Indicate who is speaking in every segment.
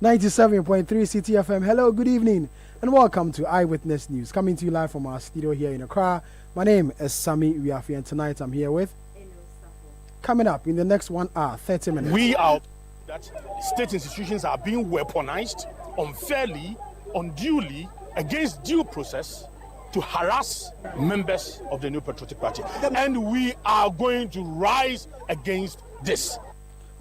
Speaker 1: 97.3 Citi FM. Hello, good evening, and welcome to Eyewitness News, coming to you live from our studio here in Accra. My name is Sami Wiafi, and tonight I'm here with... Coming up in the next 1 hour, 30 minutes.
Speaker 2: We are that state institutions are being weaponized unfairly, unduly, against due process to harass members of the New Patriotic Party. And we are going to rise against this.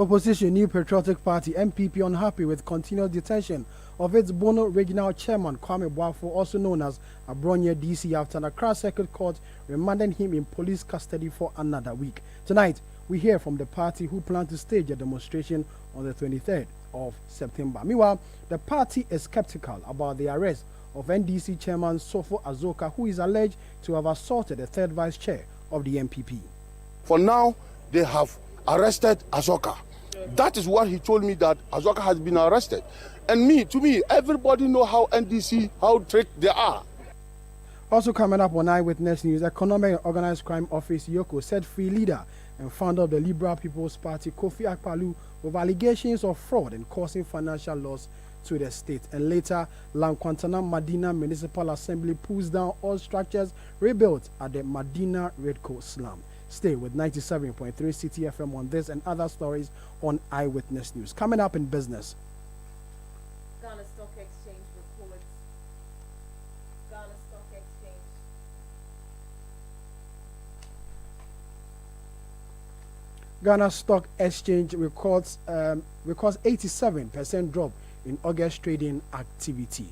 Speaker 1: Opposition New Patriotic Party MPP unhappy with continued detention of its Bono Regional Chairman Kwame Boafo, also known as Abronya DC, after an Accra Circuit Court remanded him in police custody for another week. Tonight, we hear from the party who plan to stage a demonstration on the 23rd of September. Meanwhile, the party is skeptical about the arrest of NDC Chairman Sofo Azoka, who is alleged to have assaulted the third vice chair of the MPP.
Speaker 3: For now, they have arrested Azoka. That is what he told me, that Azoka has been arrested. And to me, everybody know how NDC, how tricked they are.
Speaker 1: Also coming up on Eyewitness News, Economic and Organized Crime Office Yoko set free leader and founder of the Liberal People's Party, Kofi Akpaloo, with allegations of fraud and causing financial loss to the state. And later, Lankwantana Madina Municipal Assembly pulls down all structures rebuilt at the Madina Redco slum. Stay with 97.3 Citi FM on this and other stories on Eyewitness News. Coming up in business.
Speaker 4: Ghana Stock Exchange records. Ghana Stock Exchange.
Speaker 1: Ghana Stock Exchange records 87% drop in August trading activity.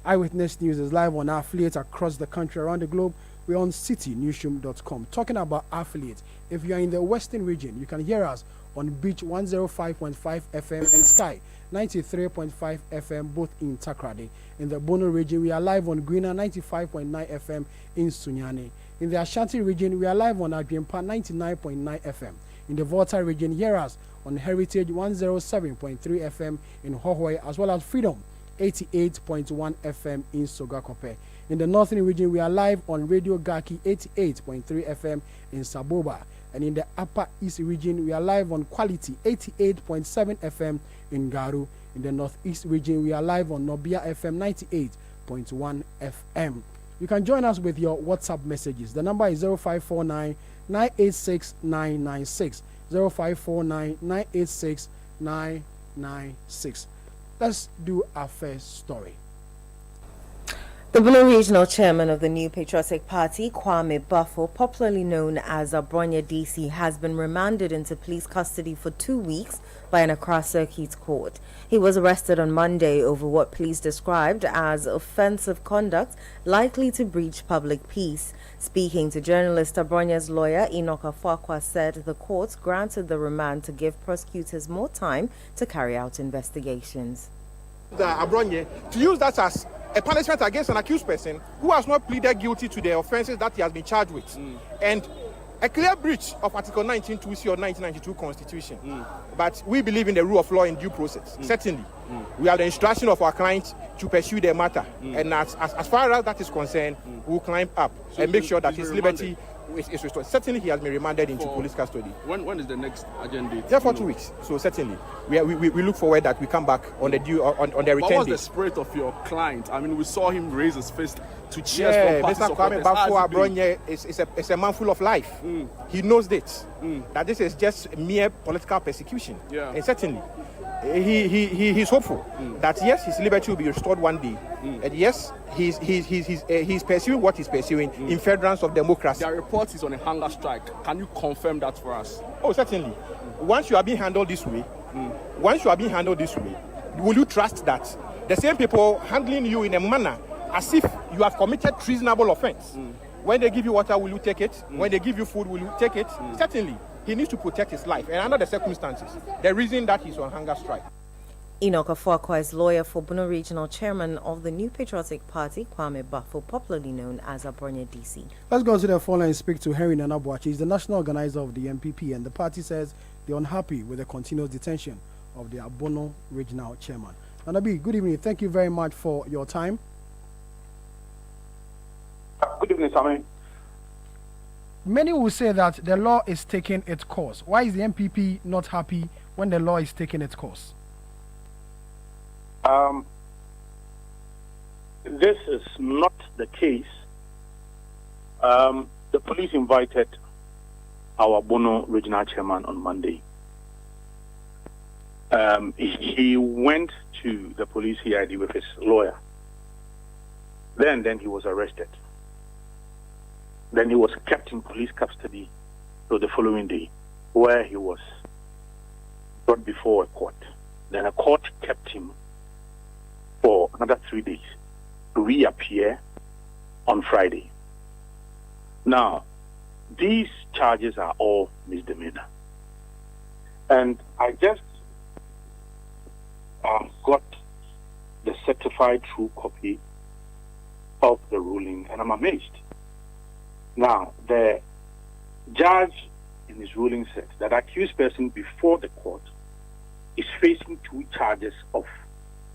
Speaker 1: Eyewitness News is live on our affiliates across the country, around the globe. We're on Citi, Newsroom.com. Talking about affiliates, if you are in the Western region, you can hear us on Beach 105.5 FM and Sky 93.5 FM, both in Takrady. In the Bono region, we are live on Greener 95.9 FM in Sunyani. In the Ashanti region, we are live on Agriempa 99.9 FM. In the Volta region, hear us on Heritage 107.3 FM in Hohoe, as well as Freedom 88.1 FM in Sogakope. In the Northern region, we are live on Radio Gaki 88.3 FM in Saboba. And in the Upper East region, we are live on Quality 88.7 FM in Garu. In the Northeast region, we are live on Nobia FM 98.1 FM. You can join us with your WhatsApp messages. The number is 0549 986 996. 0549 986 996. Let's do our first story.
Speaker 4: The Bono Regional Chairman of the New Patriotic Party, Kwame Boafo, popularly known as Abronya DC, has been remanded into police custody for 2 weeks by an Accra Circuit Court. He was arrested on Monday over what police described as offensive conduct likely to breach public peace. Speaking to journalist, Abronya's lawyer, Enoch Afuakwa, said the court granted the remand to give prosecutors more time to carry out investigations.
Speaker 5: The Abronya, to use that as a punishment against an accused person who has not pleaded guilty to the offences that he has been charged with. And a clear breach of Article 19(2)C or 1992 Constitution. But we believe in the rule of law in due process. Certainly, we have the instruction of our client to pursue their matter. And as far as that is concerned, we will climb up and make sure that his liberty is restored. Certainly, he has been remanded into police custody.
Speaker 6: When is the next agenda?
Speaker 5: Therefore, 2 weeks. So certainly, we look forward that we come back on the due on the return.
Speaker 6: What was
Speaker 5: day.
Speaker 6: the spirit of your client? I mean, we saw him raise his fist to cheers
Speaker 5: Yeah,
Speaker 6: for party
Speaker 5: Mr. Kwame Boafo
Speaker 6: supporters.
Speaker 5: Abronya is a man full of life. He knows this, that this is just mere political persecution.
Speaker 6: Yeah.
Speaker 5: And certainly, he's hopeful that yes, his liberty will be restored one day. And yes, he's pursuing what he's pursuing in furtherance of democracy.
Speaker 6: There are reports he's on a hunger strike. Can you confirm that for us?
Speaker 5: Oh, certainly. Once you are being handled this way, will you trust that the same people handling you in a manner as if you have committed treasonable offense? When they give you water, will you take it? When they give you food, will you take it? Certainly, he needs to protect his life. And under the circumstances, the reason that he's on hunger strike.
Speaker 4: Enoch Afuakwa is lawyer for Bono Regional Chairman of the New Patriotic Party, Kwame Boafo, popularly known as Abronya DC.
Speaker 1: Let's go to the phone and speak to Henry Nanabuachi. He's the national organizer of the MPP, and the party says they're unhappy with the continuous detention of the Bono Regional Chairman. Nanabi, good evening. Thank you very much for your time.
Speaker 7: Good evening, Sammy.
Speaker 1: Many will say that the law is taking its course. Why is the MPP not happy when the law is taking its course?
Speaker 7: This is not the case. The police invited our Bono regional chairman on Monday. He went to the police CID with his lawyer. Then he was arrested. Then he was kept in police custody till the following day, where he was brought before a court. Then a court kept him for another 3 days to reappear on Friday. Now, these charges are all misdemeanor. And I just got the certified true copy of the ruling, and I'm amazed. Now, the judge in his ruling said that accused person before the court is facing 2 charges of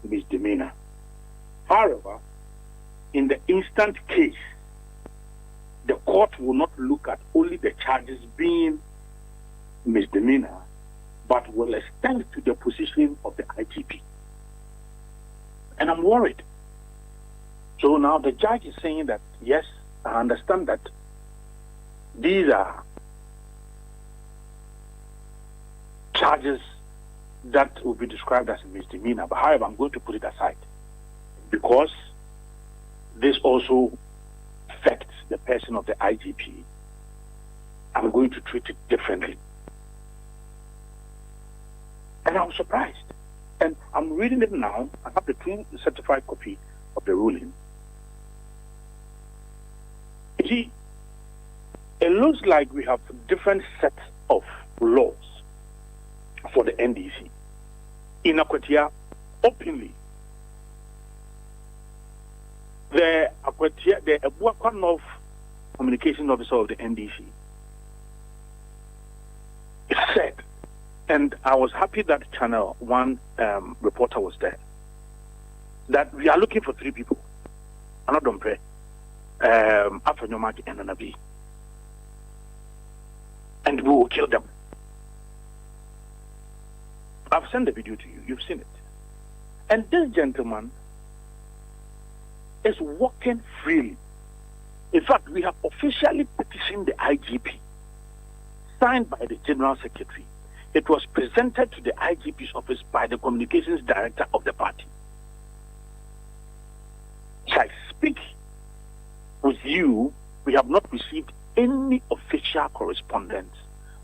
Speaker 7: misdemeanor. However, in the instant case, the court will not look at only the charges being misdemeanor, but will extend to the position of the IGP. And I'm worried. So now the judge is saying that, yes, I understand that these are charges that will be described as a misdemeanor, but however, I'm going to put it aside because this also affects the person of the IGP. I'm going to treat it differently. And I'm surprised. And I'm reading it now. I have the clean certified copy of the ruling. You see, it looks like we have different sets of laws for the NDC. In Akwatia, openly, the Abuakwa North Communication Officer of the NDC said, and I was happy that Channel 1 reporter was there, that we are looking for 3 people. Anadompe, Afanyomaki, and Anabi. And we will kill them. I've sent the video to you. You've seen it. And this gentleman is walking freely. In fact, we have officially petitioned the IGP, signed by the General Secretary. It was presented to the IGP's office by the Communications Director of the party. As I speak with you, we have not received any official correspondence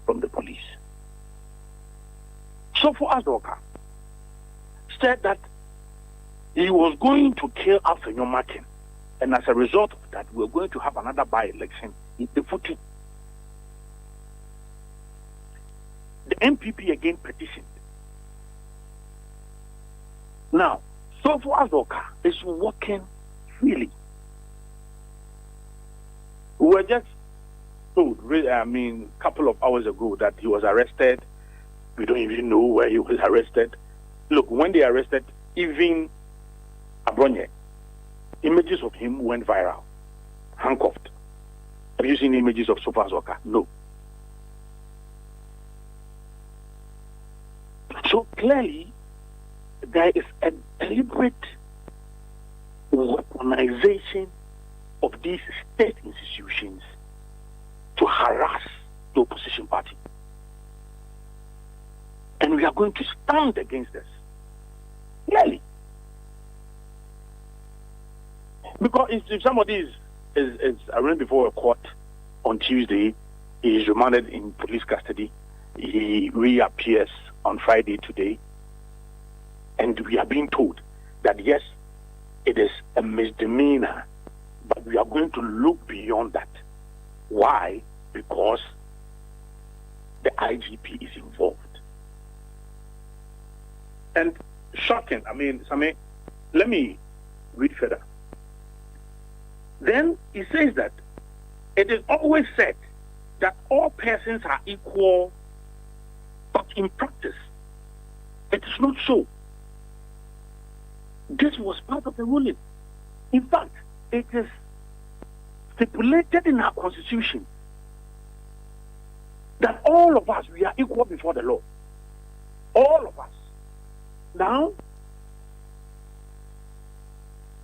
Speaker 7: from the police. So for Azoka said that he was going to kill Afenyomakin, and as a result of that, we're going to have another by-election in the Futu. The MPP again petitioned. Now, so for Azoka is walking freely. We were just told, a couple of hours ago that he was arrested. We don't even know where he was arrested. Look, when they arrested, even Abronye, images of him went viral, handcuffed. Have you seen images of Sofa Azoka? No. So clearly, there is a deliberate weaponization of these state institutions to harass the opposition party. And we are going to stand against this. Clearly. Because if somebody is arraigned before a court on Tuesday, he is remanded in police custody, he reappears on Friday today, and we are being told that yes, it is a misdemeanor, but we are going to look beyond that. Why? Because the IGP is involved. And shocking, Same, let me read further. Then he says that it is always said that all persons are equal, but in practice, it is not so. This was part of the ruling. In fact, it is stipulated in our constitution that all of us, we are equal before the law. All of us. Now,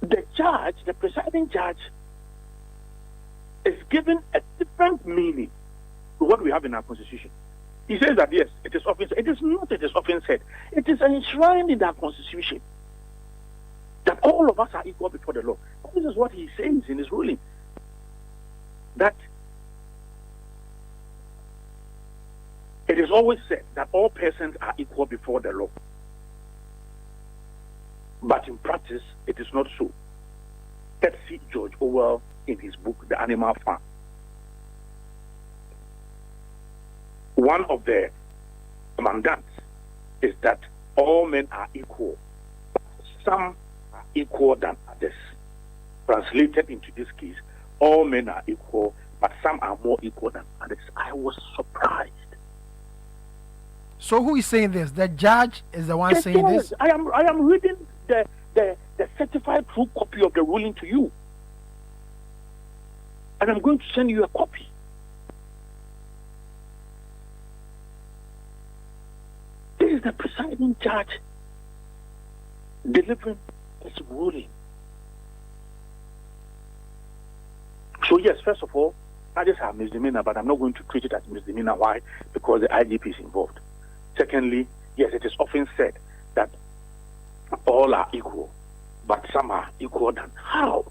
Speaker 7: the presiding judge, is given a different meaning to what we have in our constitution. He says that yes, it is often said. It is not. It is often said. It is enshrined in our constitution that all of us are equal before the law. This is what he says in his ruling. That it is always said that all persons are equal before the law. But in practice, it is not so. Let's see George Orwell in his book, The Animal Farm. One of the commandants is that all men are equal. Some are equal than others. Translated into this case, all men are equal, but some are more equal than others. I was surprised.
Speaker 1: So who is saying this? The judge is the one saying this?
Speaker 7: I am reading the certified true copy of the ruling to you. And I'm going to send you a copy. This is the presiding judge delivering his ruling. So yes, first of all, charges are misdemeanor, but I'm not going to treat it as misdemeanor. Why? Because the IGP is involved. Secondly, yes, it is often said that all are equal, but some are equal than. How?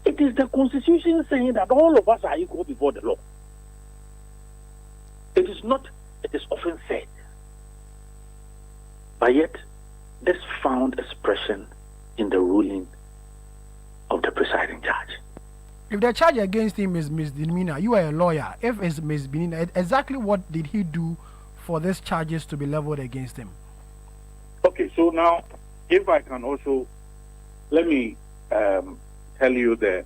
Speaker 7: It is the Constitution saying that all of us are equal before the law. It is not, it is often said. But yet, this found expression in the ruling of the presiding judge.
Speaker 1: If the charge against him is misdemeanor, you are a lawyer. If it's misdemeanor, exactly what did he do for these charges to be leveled against him?
Speaker 7: Okay, so now, if I can also, let me tell you the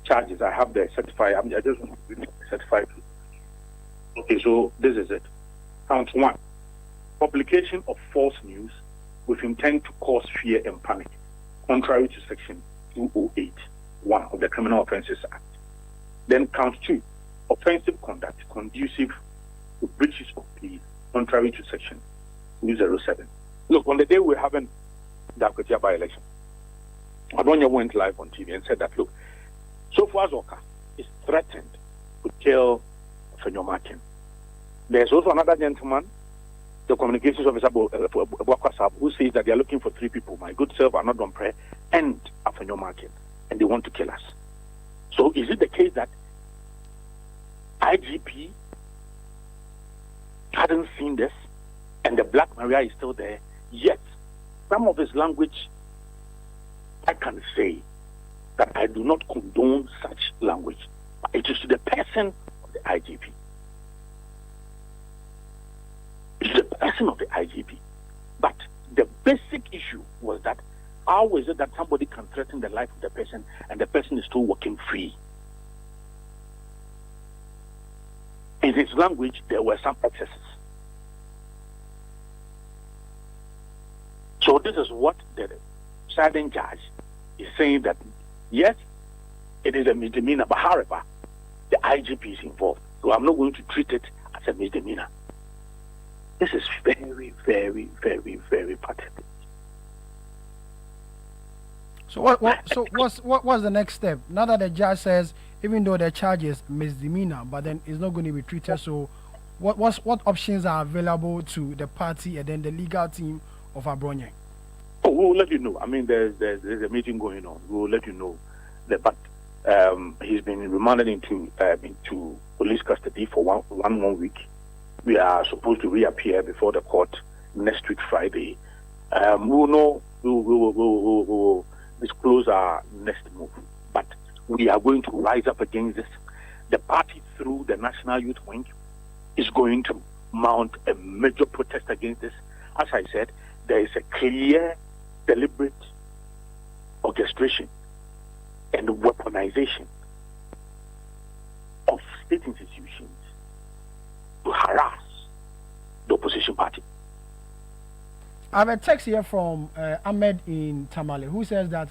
Speaker 7: charges. I have the certified, I just want to read the certified. Okay, so this is it. Count 1. Publication of false news with intent to cause fear and panic, contrary to Section 208(1) of the Criminal Offences Act. Then count 2. Offensive conduct conducive to breaches of peace, contrary to Section 207. Look, on the day we're having the Akotia by-election, Adonia went live on TV and said that, look, so far Zoka is threatened to kill Fenyomakin. There's also another gentleman, the communications officer, who says that they are looking for 3 people, my good self, Anodon Prayer, and Afenyomakin, and they want to kill us. So is it the case that IGP hadn't seen this, and the Black Maria is still there, yet some of his language, I can say that I do not condone such language. It is to the person of the IGP. It is the person of the IGP. But the basic issue was that how is it that somebody can threaten the life of the person and the person is still walking free? In his language, there were some excesses. So this is what the presiding judge is saying, that yes, it is a misdemeanor, but however, the IGP is involved. So I'm not going to treat it as a misdemeanor. This is very, very, very, very pathetic.
Speaker 1: So what's the next step? Now that the judge says, even though the charge is misdemeanor, but then it's not going to be treated, so what options are available to the party and then the legal team of Abronye?
Speaker 7: Oh, we'll let you know. I mean, there's a meeting going on. We'll let you know. But he's been remanded into police custody for one week. We are supposed to reappear before the court next week Friday. We'll know. We will disclose our next move. But we are going to rise up against this. The party, through the National Youth Wing, is going to mount a major protest against this. As I said, there is a clear, deliberate orchestration and weaponization of state institutions to harass the opposition party.
Speaker 1: I have a text here from Ahmed in Tamale, who says that,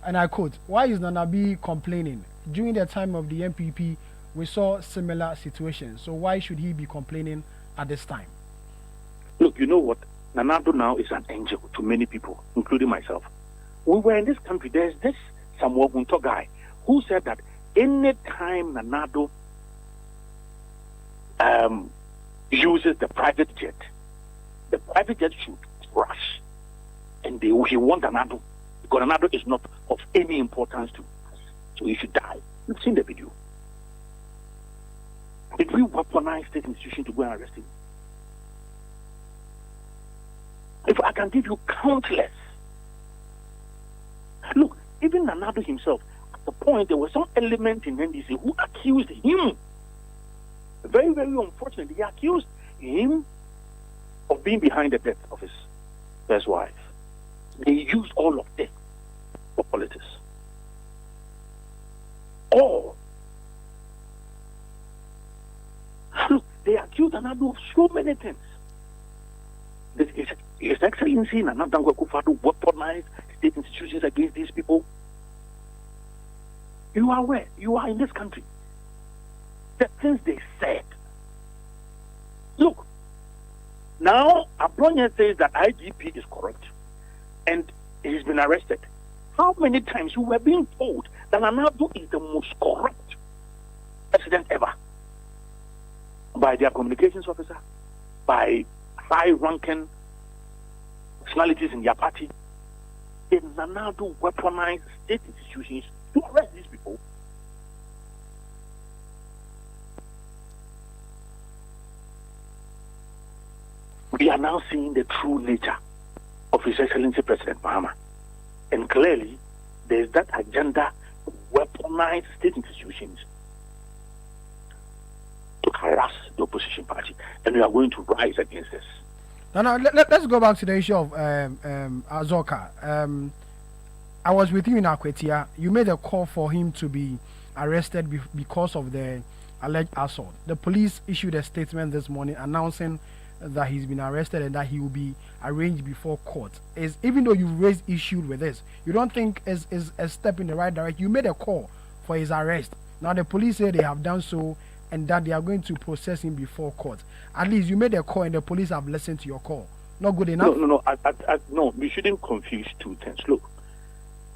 Speaker 1: and I quote, "Why is Nanabi complaining? During the time of the MPP, we saw similar situations. So why should he be complaining at this time?"
Speaker 7: Look, you know what? Nanado now is an angel to many people, including myself. we were in this country. There's this Samuel Gunto guy who said that any time Nanado uses the private jet should crash, and he want Nanado because Nanado is not of any importance to us, so he should die. You've seen the video. Did we weaponize state institutions to go and arrest him? If I can give you countless. Look, even Nanado himself, at the point, there was some element in NDC who accused him. Very, very unfortunately, he accused him of being behind the death of his first wife. They used all of this for politics. All. Look, they accused Nanado of so many things. His Excellency Nana Dankwa Akufo-Addo weaponized state institutions against these people. You are where? You are in this country. The things they said. Look, now Abronya says that IGP is corrupt and he's been arrested. How many times you were being told that Nanado is the most corrupt president ever? By their communications officer, by high-ranking personalities in their party. Did Nanado weaponize state institutions to arrest these people? We are now seeing the true nature of His Excellency President Mahama. And clearly, there is that agenda to weaponize state institutions to harass the opposition party. And we are going to rise against this.
Speaker 1: Now, let's go back to the issue of Azoka. I was with you in Akwetia. You made a call for him to be arrested because of the alleged assault. The police issued a statement this morning announcing that he's been arrested and that he will be arraigned before court. Even though you raised issues with this, you don't think is a step in the right direction? You made a call for his arrest. Now the police say they have done so and that they are going to process him before court. At least you made a call and the police have listened to your call. Not good enough?
Speaker 7: No, we shouldn't confuse two things. Look,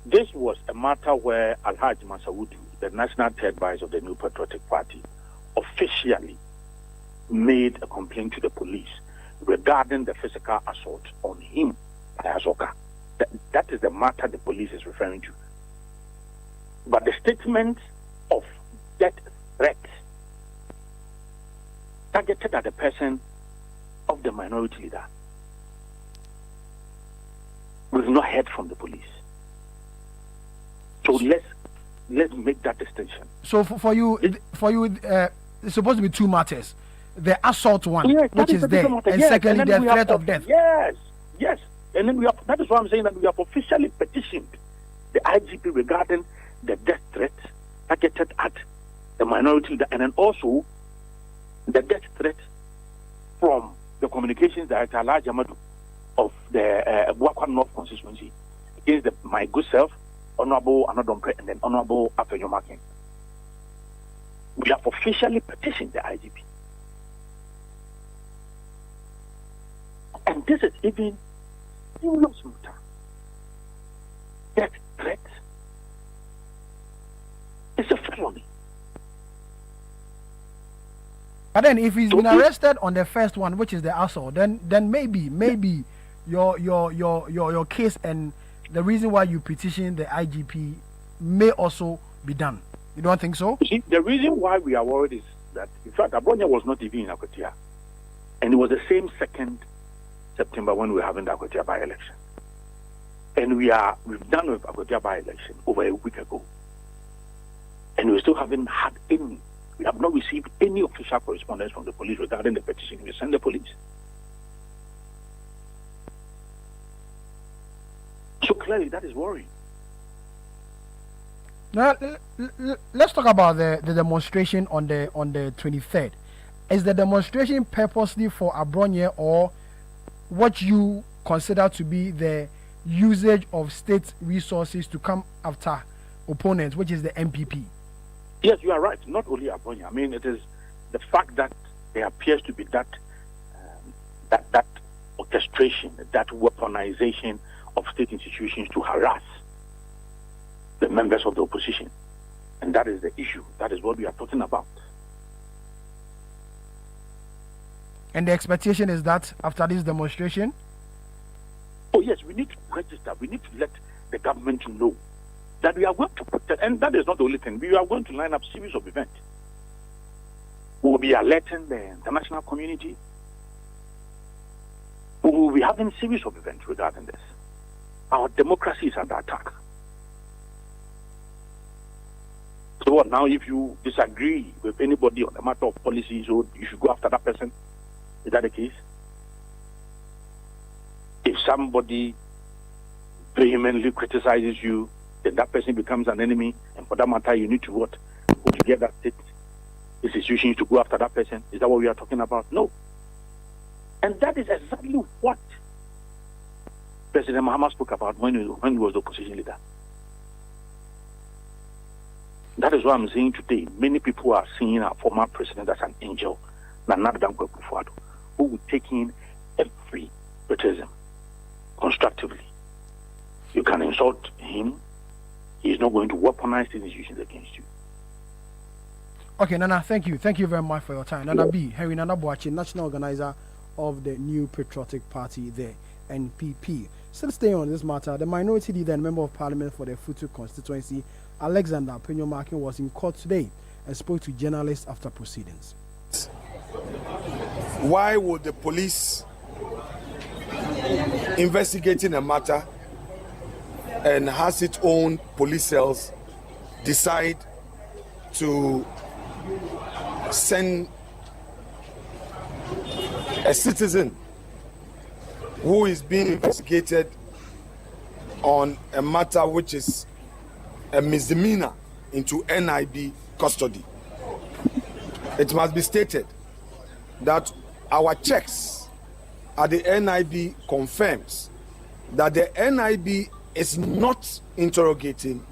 Speaker 7: this was a matter where Alhaji Masawudu, the national third vice of the New Patriotic Party, officially made a complaint to the police regarding the physical assault on him by Azoka. That is the matter the police is referring to. But the statement of death threat targeted at the person of the minority leader, we've not heard from the police. So let's make that distinction.
Speaker 1: So for you, it's supposed to be two matters. The assault one,
Speaker 7: yes,
Speaker 1: which is there, and secondly, the threat of death.
Speaker 7: Yes. And then that is why I'm saying that we have officially petitioned the IGP regarding the death threat targeted at the minority leader, and then also the death threat from the communications director, Alhaji Amadu, of the Buakwa North constituency, against my good self, Honorable Anodompre, and then Honorable Afenyomakin. We have officially petitioned the IGP. And this is even serious matter. Death threat is a felony.
Speaker 1: But then, if he's been arrested on the first one, which is the assault, then maybe your case and the reason why you petition the IGP may also be done. You don't think so?
Speaker 7: You see, the reason why we are worried is that, in fact, Abronya was not even in Akwetia, and it was the same 2nd September when we were having the Akwetia by-election, and we've done with Akwetia by-election over a week ago, and we still haven't had any. We have not received any official correspondence from the police regarding the petition. We send the police. So clearly, that is worrying.
Speaker 1: Now, let's talk about the demonstration on the 23rd. Is the demonstration purposely for Abronya or what you consider to be the usage of state resources to come after opponents, which is the MPP?
Speaker 7: Yes, you are right. Not only Abronya. I mean, it is the fact that there appears to be that orchestration, that weaponization of state institutions to harass the members of the opposition. And that is the issue. That is what we are talking about.
Speaker 1: And the expectation is that after this demonstration?
Speaker 7: Oh, yes, we need to register. We need to let the government know that we are going to protect. And that is not the only thing. We are going to line up series of events. We will be alerting the international community. We will be having series of events regarding this. Our democracy is under attack. So what now, if you disagree with anybody on the matter of policy, so you should go after that person? Is that the case? If somebody vehemently criticizes you, then that person becomes an enemy, and for that matter, you need to what? Go together, state institutions to go after that person. Is that what we are talking about? No. And that is exactly what President Mahama spoke about when he was the opposition leader. That is what I'm saying today. Many people are seeing our former president as an angel, Nana Dankwa Akufo-Addo, who will take in every criticism constructively. You can insult him. He is not going to weaponize the institutions against you.
Speaker 1: Okay, Nana, thank you. Thank you very much for your time. Nana B, Henry Nana Boachi, National Organizer of the New Patriotic Party, the NPP. Still staying on this matter, the minority leader and member of parliament for the Futu constituency, Alexander Penyomakin, was in court today and spoke to journalists after proceedings.
Speaker 3: Why would the police investigating a matter and has its own police cells decide to send a citizen who is being investigated on a matter which is a misdemeanor into NIB custody? It must be stated that our checks at the NIB confirms that the NIB is not interrogating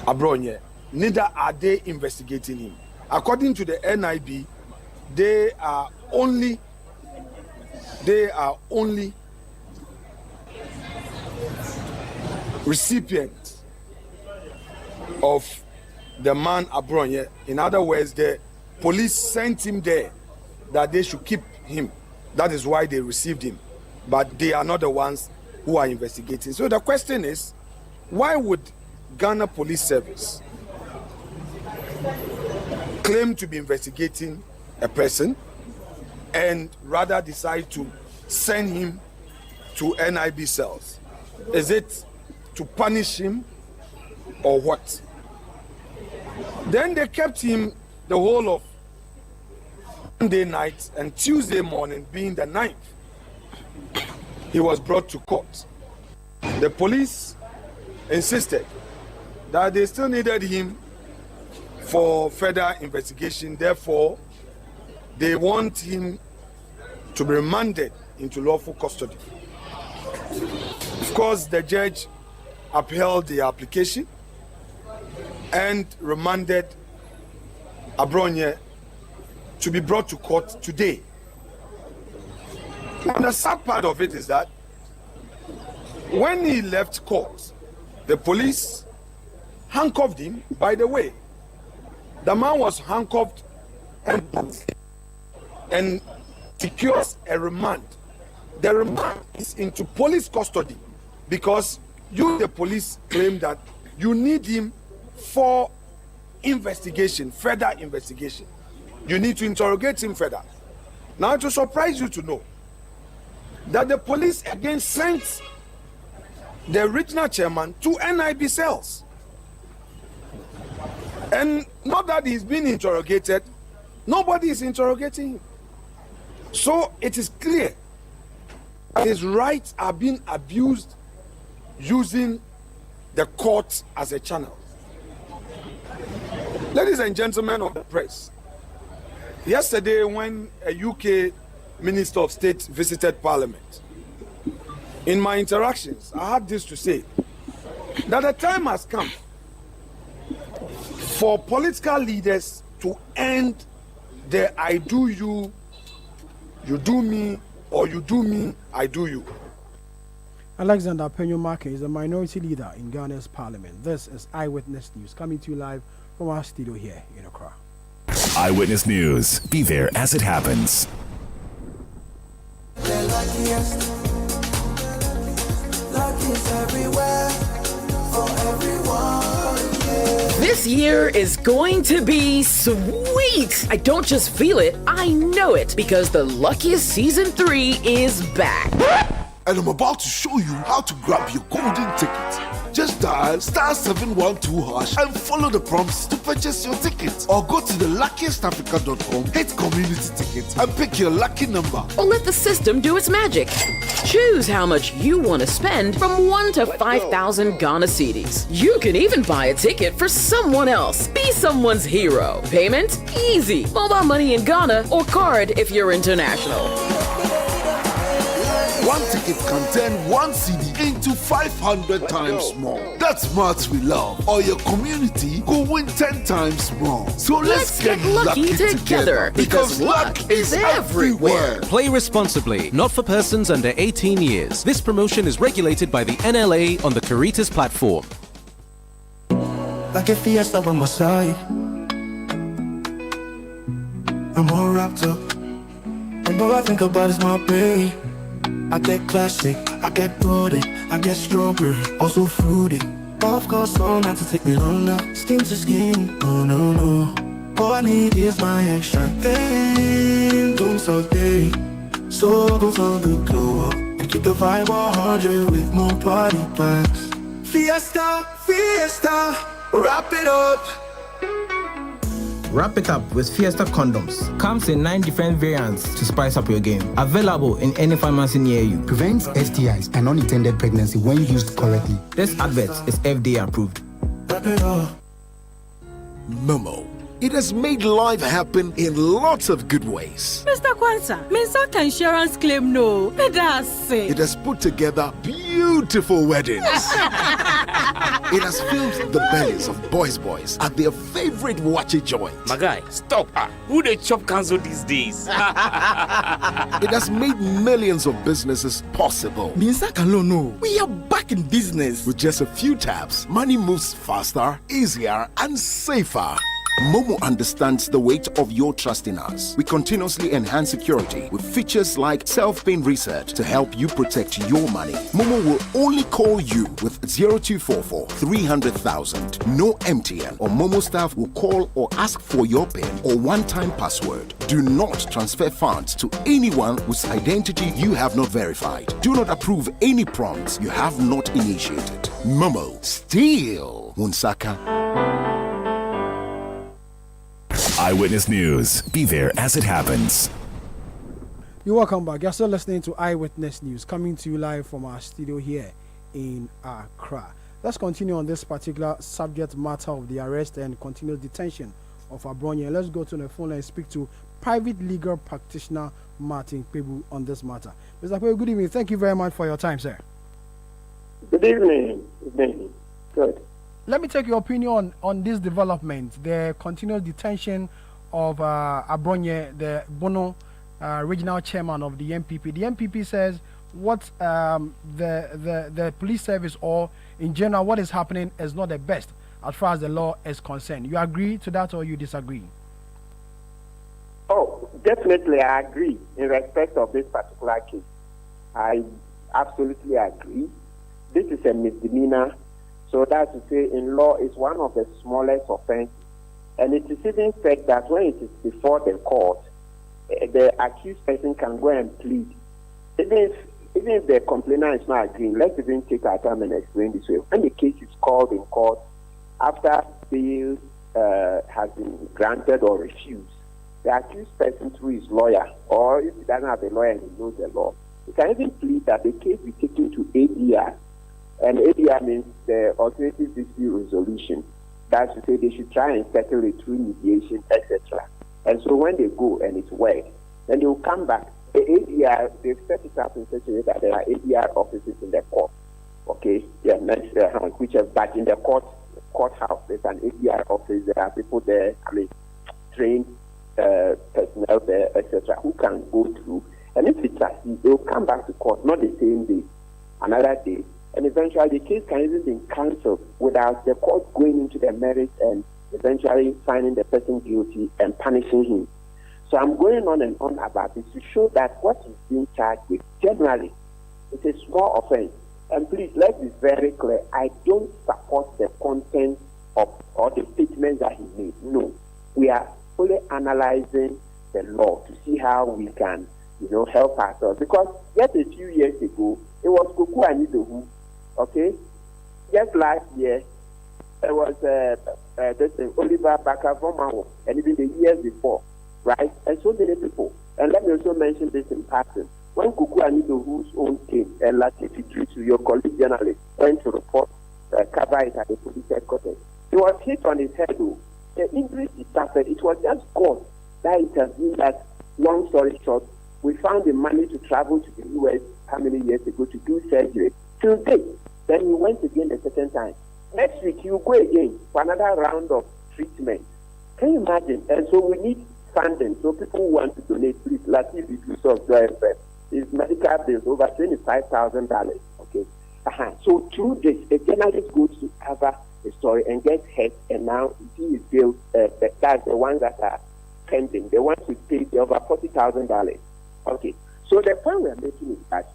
Speaker 3: Abronye, neither are they investigating him. According to the NIB, they are only recipients of the man Abronye. In other words, the police sent him there that they should keep him. That is why they received him. But they are not the ones who are investigating. So the question is, why would Ghana Police Service claim to be investigating a person and rather decide to send him to NIB cells? Is it to punish him or what? Then they kept him the whole of Monday night, and Tuesday morning, being the 9th, he was brought to court. The police insisted that they still needed him for further investigation. Therefore, they want him to be remanded into lawful custody. Of course, the judge upheld the application and remanded Abronye to be brought to court today. And the sad part of it is that when he left court, the police handcuffed him. By the way, the man was handcuffed and secures a remand. The remand is into police custody because you, the police, claim that you need him for investigation, further investigation. You need to interrogate him further. Now, to surprise you to know that the police again sent the regional chairman to NIB cells. And not that he's being interrogated, nobody is interrogating him. So it is clear that his rights are being abused using the court as a channel. Ladies and gentlemen of the press, yesterday when a UK Minister of State visited Parliament, in my interactions, I had this to say, that the time has come for political leaders to end the I do you, you do me, or you do me, I do you.
Speaker 1: Alexander Penyomake is the minority leader in Ghana's parliament. This is Eyewitness News coming to you live from our studio here in Accra.
Speaker 8: Eyewitness News. Be there as it happens.
Speaker 9: This year is going to be sweet. I don't just feel it, I know it, because the Luckiest Season 3 is back.
Speaker 10: And I'm about to show you how to grab your golden ticket. Just dial *712# and follow the prompts to purchase your ticket. Or go to theluckiestafrica.com, hit community tickets, and pick your lucky number.
Speaker 9: Or let the system do its magic. Choose how much you want to spend from 1 to 5,000 Ghana cedis. You can even buy a ticket for someone else. Be someone's hero. Payment? Easy. Mobile money in Ghana or card if you're international.
Speaker 10: One ticket can turn 1 CD into 500 times more. That's maths we love. Or your community will win 10 times more. So let's get lucky together because luck is everywhere.
Speaker 11: Play responsibly, not for persons under 18 years. This promotion is regulated by the NLA on the Caritas platform.
Speaker 12: Like a fiesta on my side, I'm all wrapped up, and all I think about is my baby. I get classic, I get golden, I get strawberry, also fruity. Of course, all not to take me longer. Skin to skin, no, no, no. All I need is my extra thing. Doing so day, so go for the glow up. And keep the vibe 100 with more party plans. Fiesta, fiesta, wrap it up.
Speaker 13: Wrap it up with Fiesta condoms. Comes in 9 different variants to spice up your game. Available in any pharmacy near you.
Speaker 14: Prevents STIs and unintended pregnancy when used correctly.
Speaker 13: This advert is FDA approved.
Speaker 12: Wrap it up.
Speaker 10: Momo. It has made life happen in lots of good ways.
Speaker 15: Mr. Kwanzaa, Minsaka insurance claim no.
Speaker 10: It has put together beautiful weddings. It has filled the bellies of boys at their favorite watchy joint.
Speaker 16: My guy, stop. Who they chop cancel these days?
Speaker 10: It has made millions of businesses possible.
Speaker 13: Minsaka no. We are back in business.
Speaker 10: With just a few taps, money moves faster, easier, and safer. Momo understands the weight of your trust in us. We continuously enhance security with features like self-paying research to help you protect your money. Momo will only call you with 0244 300,000. No MTN or Momo staff will call or ask for your PIN or one-time password. Do not transfer funds to anyone whose identity you have not verified. Do not approve any prompts you have not initiated. Momo, still Wunsaka.
Speaker 8: Eyewitness News. Be there as it happens.
Speaker 1: You're welcome back. You're still listening to Eyewitness News coming to you live from our studio here in Accra. Let's continue on this particular subject matter of the arrest and continuous detention of Abronye. Let's go to the phone and speak to private legal practitioner Martin Pebu on this matter. Mr. Pebu, good evening. Thank you very much for your time, sir.
Speaker 17: Good evening. Good.
Speaker 1: Let me take your opinion on this development, the continuous detention of Abronye, the Bono regional chairman of the MPP. The MPP says what the police service or in general what is happening is not the best as far as the law is concerned. You agree to that or you disagree?
Speaker 17: Oh, definitely I agree in respect of this particular case. I absolutely agree. This is a misdemeanor. So that's to say, in law, it's one of the smallest offenses. And it is even said that when it is before the court, the accused person can go and plead. Even if the complainant is not agreeing, let's even take our time and explain this way. When the case is called in court, after bail has been granted or refused, the accused person through his lawyer, or if he doesn't have a lawyer and he knows the law, he can even plead that the case be taken to ADR. And ADR means the Alternative Dispute Resolution. That's to say they should try and settle it through mediation, etc. And so when they go and it's worked, then they will come back. The ADR, they've set it up in such a way that there are ADR offices in the court. Okay? Yeah, but in the courthouse, there's an ADR office. There are people there, trained personnel there, etc., who can go through. And if it's succeeds, they will come back to court, not the same day. another day, and eventually the case can even be cancelled without the court going into the merits and eventually finding the person guilty and punishing him. So I'm going on and on about this to show that what he's being charged with generally is a small offense. And please, let's be very clear. I don't support the content of or the statements that he made. No. We are fully analyzing the law to see how we can, help ourselves. Because just a few years ago, it was Kuku Anidohu, okay? Just last year, there was Oliver Bakavomawo, and even the years before, right? And so many people. And let me also mention this in passing. When Kuku Anidohu's own team, and Latifi to your colleague journalist, went to report, cover it at the police headquarters, he was hit on his head, though. The injuries he suffered, it was just God that intervened. That, long story short, we found the money to travel to the US how many years ago to do surgery. Till date, then he went again the second time. Next week, he will go again for another round of treatment. Can you imagine? And so we need funding. So people who want to donate, please, Latif, if you saw his medical bills over $25,000. Okay. So through this, a journalist goes to cover the story and gets hurt, and now he is billed. That's the ones that are pending. The ones who pay over $40,000. Okay. So the point we are making is that,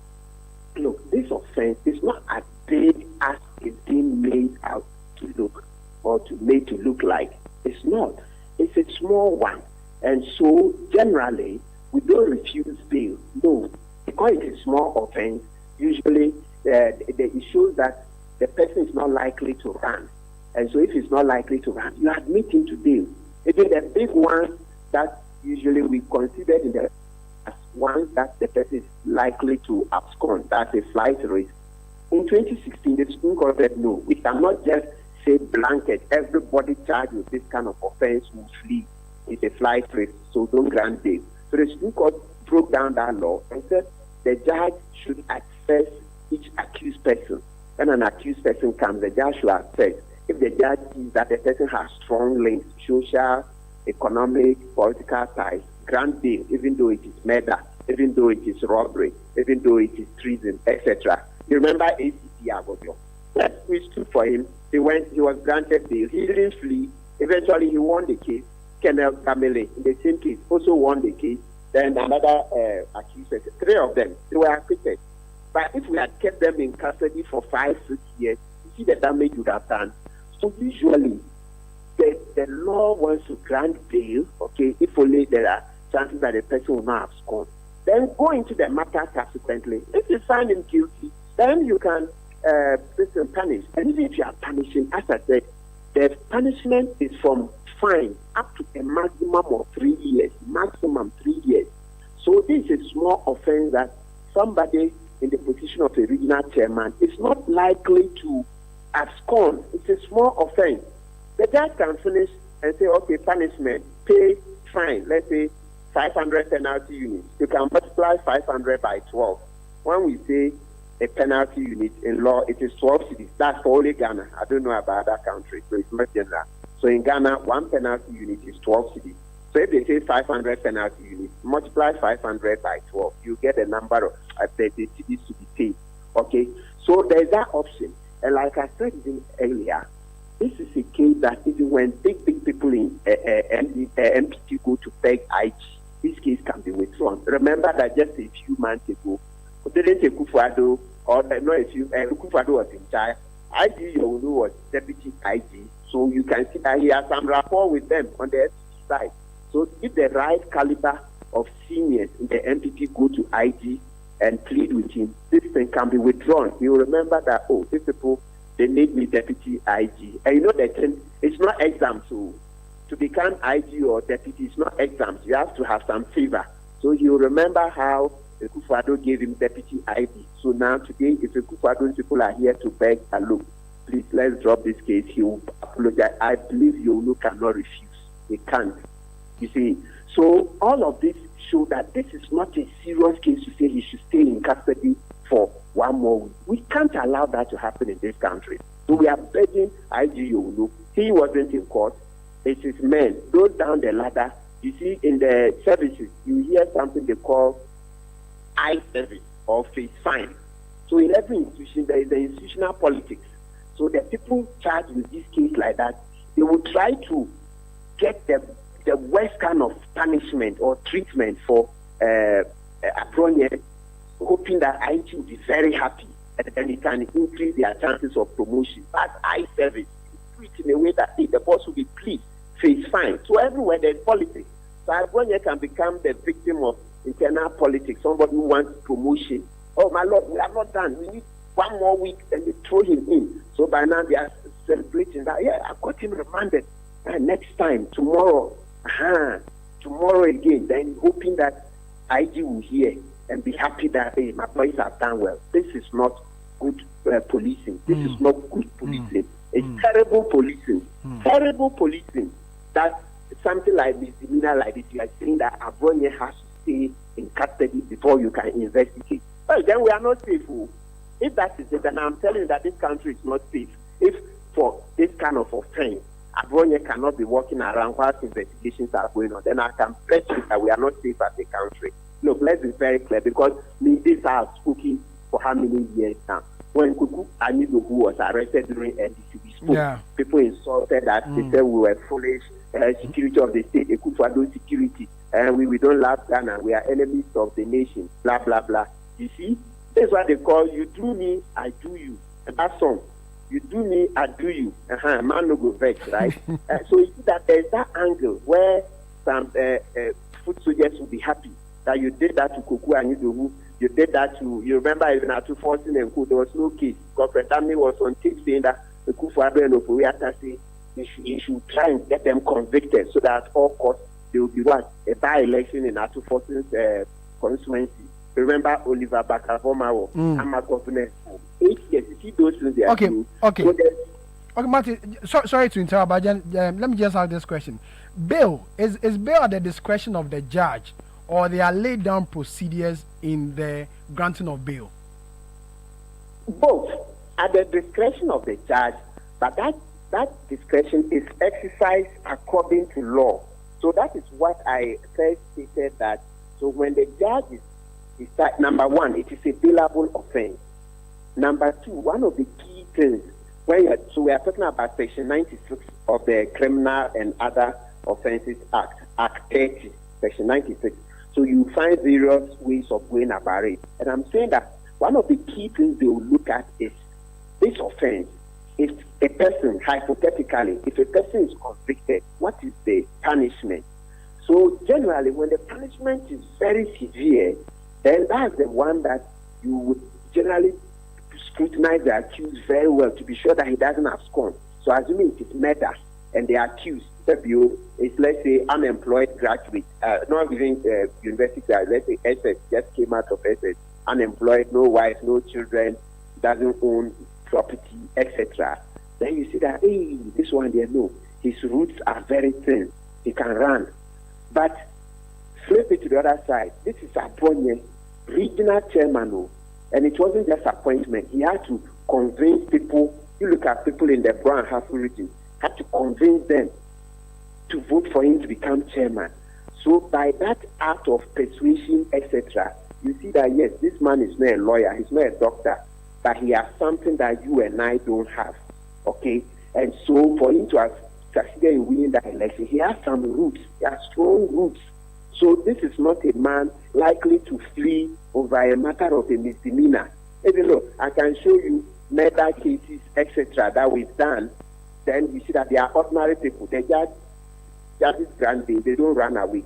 Speaker 17: look, this offense is not as big as it's being made out to look or made to look like. It's not. It's a small one. And so generally, we don't refuse bail. No. Because it's a small offense, usually it shows that the person is not likely to run. And so if he's not likely to run, you admit him to bail. Even the big ones that usually we consider in the as ones that the person is likely to abscond, that's a flight risk. In 2016, the Supreme Court said no, we cannot just say blanket, everybody charged with this kind of offense will flee. It's a flight risk, so don't grant bail. So the Supreme Court broke down that law and said the judge should assess each accused person. When an accused person comes, the judge should assess. If the judge sees that the person has strong links, social, economic, political ties, grant bail, even though it is murder, even though it is robbery, even though it is treason, etc. You remember ACT Agodio? We stood for him. He was granted bail. He didn't flee. Eventually, he won the case. Kenneth Kamele, in the same case, also won the case. Then another accused person, 3 of them, they were acquitted. But if we had kept them in custody for 5-6 years, you see the damage would have done. So usually, the law wants to grant bail, okay, if only there are chances that the person will not abscond. Then go into the matter subsequently. If you find him guilty, then you can punish. And even if you are punishing, as I said, the punishment is from fine up to a maximum of 3 years. Maximum 3 years. So this is a small offense that somebody in the position of a regional chairman is not likely to abscond. It's a small offense. The judge can finish and say, okay, punishment, pay fine, let's say 500 penalty units. You can multiply 500 by 12. When we say a penalty unit in law, it is 12 cedis. That's for only Ghana. I don't know about other countries, so it's not general. So in Ghana, 1 penalty unit is 12 cedis. So if they say 500 penalty units, multiply 500 by 12, you get a number of 30 cedis to be paid. Okay? So there's that option. And like I said even earlier, this is a case that even when big people in MPT go to beg IG, this case can be withdrawn. Remember that just a few months ago, didn't Kufuado, or no, if you Kufuado was in charge, IG Yowunu was deputy IG, so you can see that he has some rapport with them on the SPG side. So if the right caliber of seniors in the MPP go to IG and plead with him, this thing can be withdrawn. You remember that, oh, these people, they made me deputy IG. And you know that it's not exams. So to become IG or deputy, it's not exams. You have to have some favor. So you remember how Kufuado gave him deputy IG. So now today, if Kufuado's people are here to beg, look, please, let's drop this case. He will apologize. I believe Yowunu cannot refuse. He can't. You see, so all of this show that this is not a serious case to say he should stay in custody for 1 more week. We can't allow that to happen in this country. So we are begging IG Yowunu. He wasn't in court. It's his men. Those down the ladder. You see, in the services, you hear something they call I service or face fine. So in every institution, there is the institutional politics. So the people charged with this case like that, they will try to get the worst kind of punishment or treatment for Abronye, hoping that IG will be very happy and then it can increase their chances of promotion. But I service do it in a way that the boss will be pleased, so it's fine. So everywhere there's politics. So Abronye can become the victim of internal politics. Somebody who wants promotion. Oh my Lord, we are not done. We need 1 more week, and they throw him in. So by now they are celebrating that. Yeah, I got him remanded. Next time, tomorrow again. Then hoping that IG will hear and be happy that hey, my boys have done well. This is not good policing. This is not good policing. It's terrible policing. Terrible policing. That something like misdemeanor like this, you are saying that Abronye has to stay in custody before you can investigate. Well, then we are not safe. If that is it, then I'm telling you that this country is not safe. If for this kind of offense, Abronye cannot be walking around whilst investigations are going on, then I can bet you that we are not safe as a country. Look, let's be very clear, because this has spoken for how many years now? When Kuku Anigo, who was arrested during NDC, we spoke. People insulted that they said we were foolish, security of the state, Ekufuado security, and we don't love Ghana, we are enemies of the nation, blah, blah, blah. You see, that's what they call you do me, I do you. And that song, you do me, I do you. Man no go vex, right? So you see that there's that angle where some foot soldiers will be happy that you did that to Kuku Anigo, you did that to, you remember even at 214 and there was no case. Corporate Army was on tape saying that the Kufuado and Opoyata say you should try and get them convicted so that at all costs there will be what? A by-election in our 214 constituency. Remember Oliver Bakavomawo, I'm a governor. 8 years, you see those things they are doing.
Speaker 1: Okay, Martin, sorry to interrupt, but let me just ask this question. Bail, is bail at the discretion of the judge, or they are laid down procedures in the granting of bail?
Speaker 17: Both at the discretion of the judge, but that discretion is exercised according to law. So that is what I first stated that. So when the judge is number one, it is a bailable offense. Number two, one of the key things, so we are talking about Section 96 of the Criminal and Other Offences Act, Act 30, Section 96. So you find various ways of going about it. And I'm saying that one of the key things they will look at is this offense. If a person, hypothetically, if a person is convicted, what is the punishment? So generally, when the punishment is very severe, then that's the one that you would generally scrutinize the accused very well to be sure that he doesn't abscond. So assuming it is murder and the accused, is, let's say, unemployed graduate, not even university, let's say SS, just came out of SS, unemployed, no wife, no children, doesn't own property, etc. Then you see that, hey, this one there, no, his roots are very thin, he can run. But flip it to the other side. This is Abronye, regional chairman, and it wasn't just appointment. He had to convince people. You look at people in the Brown Hafu region, had to convince them to vote for him to become chairman. So by that act of persuasion, etc., you see that yes, this man is not a lawyer, he's not a doctor, but he has something that you and I don't have. Okay, and so for him to have succeeded in winning that election, he has some roots. He has strong roots. So this is not a man likely to flee over a matter of a misdemeanor. Even though I can show you murder cases, etc., that we've done, then you see that they are ordinary people. They just granting, they don't run away.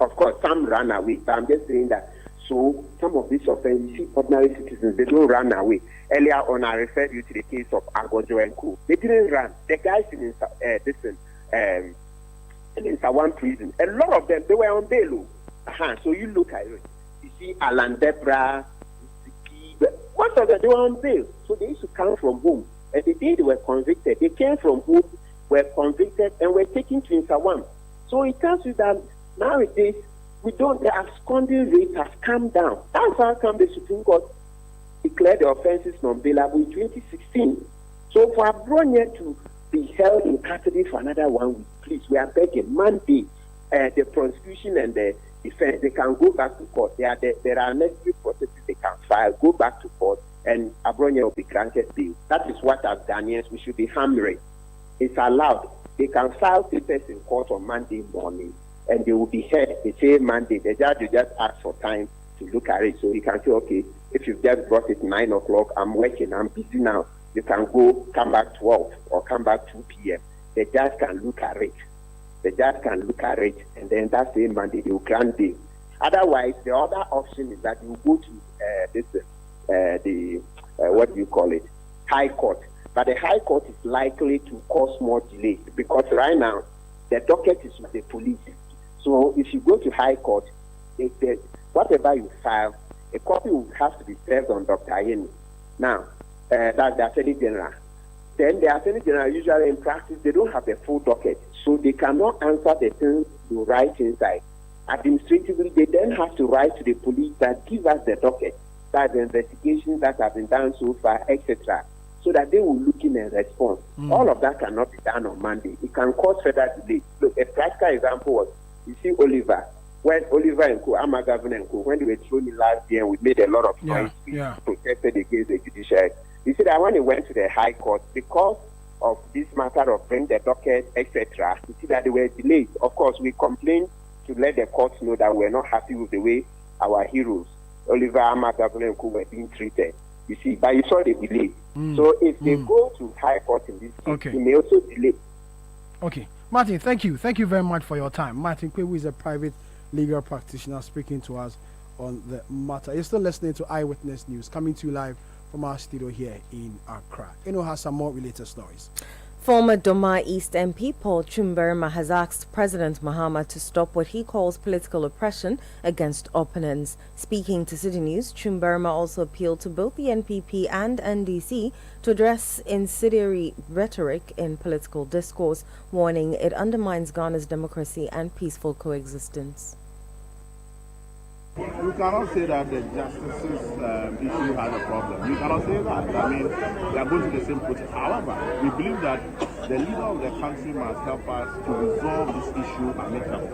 Speaker 17: Of course, some run away, but I'm just saying that. So some of these offenses, you see ordinary citizens, they don't run away. Earlier on, I referred you to the case of Agojo and Co. They didn't run. The guys in Sawan prison, a lot of them, they were on bail. So you look at it, you see Alan Debra, most of them, they were on bail. So they used to come from home. And the day they were convicted, they came from home, were convicted, and were taken to Sawan. So it tells you that nowadays, the absconding rate has come down. That's how come the Supreme Court declared the offences non-bailable in 2016. So for Abronye to be held in custody for another 1 week, please, we are begging, Monday, the prosecution and the defense, they can go back to court. There are necessary processes they can file, go back to court, and Abronia will be granted bail. That is what, as Ghanaians, we should be hammering. It's allowed. They can file papers in court on Monday morning, and they will be heard the same Monday. The judge will just ask for time to look at it. So you can say, okay, if you've just brought it 9 o'clock, I'm working, I'm busy now. You can go, come back 12 or come back 2 p.m. The judge can look at it. The judge can look at it, and then that same Monday they will grant bail. Otherwise, the other option is that you go to what do you call it? High Court. But the High Court is likely to cause more delays because right now the docket is with the police. So if you go to High Court, whatever you file, a copy will have to be served on Dr. Ayeni. Now, that's the Attorney General. Then the Attorney General, usually in practice, they don't have the full docket. So they cannot answer the things you write inside. Administratively, they then have to write to the police that give us the docket, that the investigations that have been done so far, etc., so that they will look in and respond. All of that cannot be done on Monday. It can cause further delays. Look, a practical example was, you see Oliver, when Oliver and Co, Ama Governor and Co, when they were thrown in last year, we made a lot of noise, protested against the judiciary. You see that when they went to the High Court, because of this matter of bring the docket, etc., you see that there were delays. Of course, we complained to let the courts know that we're not happy with the way our heroes, Oliver, Ama Governor and Co, were being treated. You see, but you saw the delay. So if they go to High Court in this case, it may also delay.
Speaker 1: Okay. Martin, thank you. Thank you very much for your time. Martin Kwewu is a private legal practitioner speaking to us on the matter. You're still listening to Eyewitness News, coming to you live from our studio here in Accra. Eno has some more related stories.
Speaker 4: Former Doma East MP Paul Chumberma has asked President Mahama to stop what he calls political oppression against opponents. Speaking to Citi News, Chumberma also appealed to both the NPP and NDC to address incendiary rhetoric in political discourse, warning it undermines Ghana's democracy and peaceful coexistence.
Speaker 18: You cannot say that the justices issue has a problem. You cannot say that. I mean, they are going to the same process. However, we believe that the leader of the country must help us to resolve this issue amicably.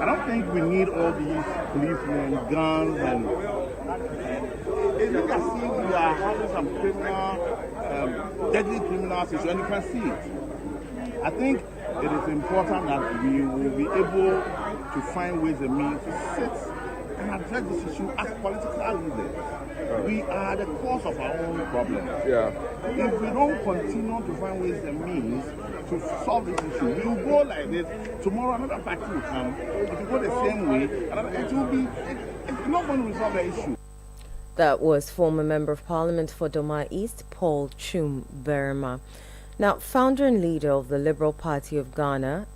Speaker 18: I don't think we need all these policemen, guns, and it looks as if we are having some criminal, deadly criminal situation, and you can see it. I think it is important that we will be able to find ways and means to sit and address this issue as political leaders. We are the cause of our own problems. If we don't continue to find ways and means to solve this issue, we will go like this. Tomorrow another party will come. If we go the same way, it's not going to resolve the issue.
Speaker 4: That was former Member of Parliament for Doma East, Paul Chumberma. Now, founder and leader of the Liberal Party of Ghana,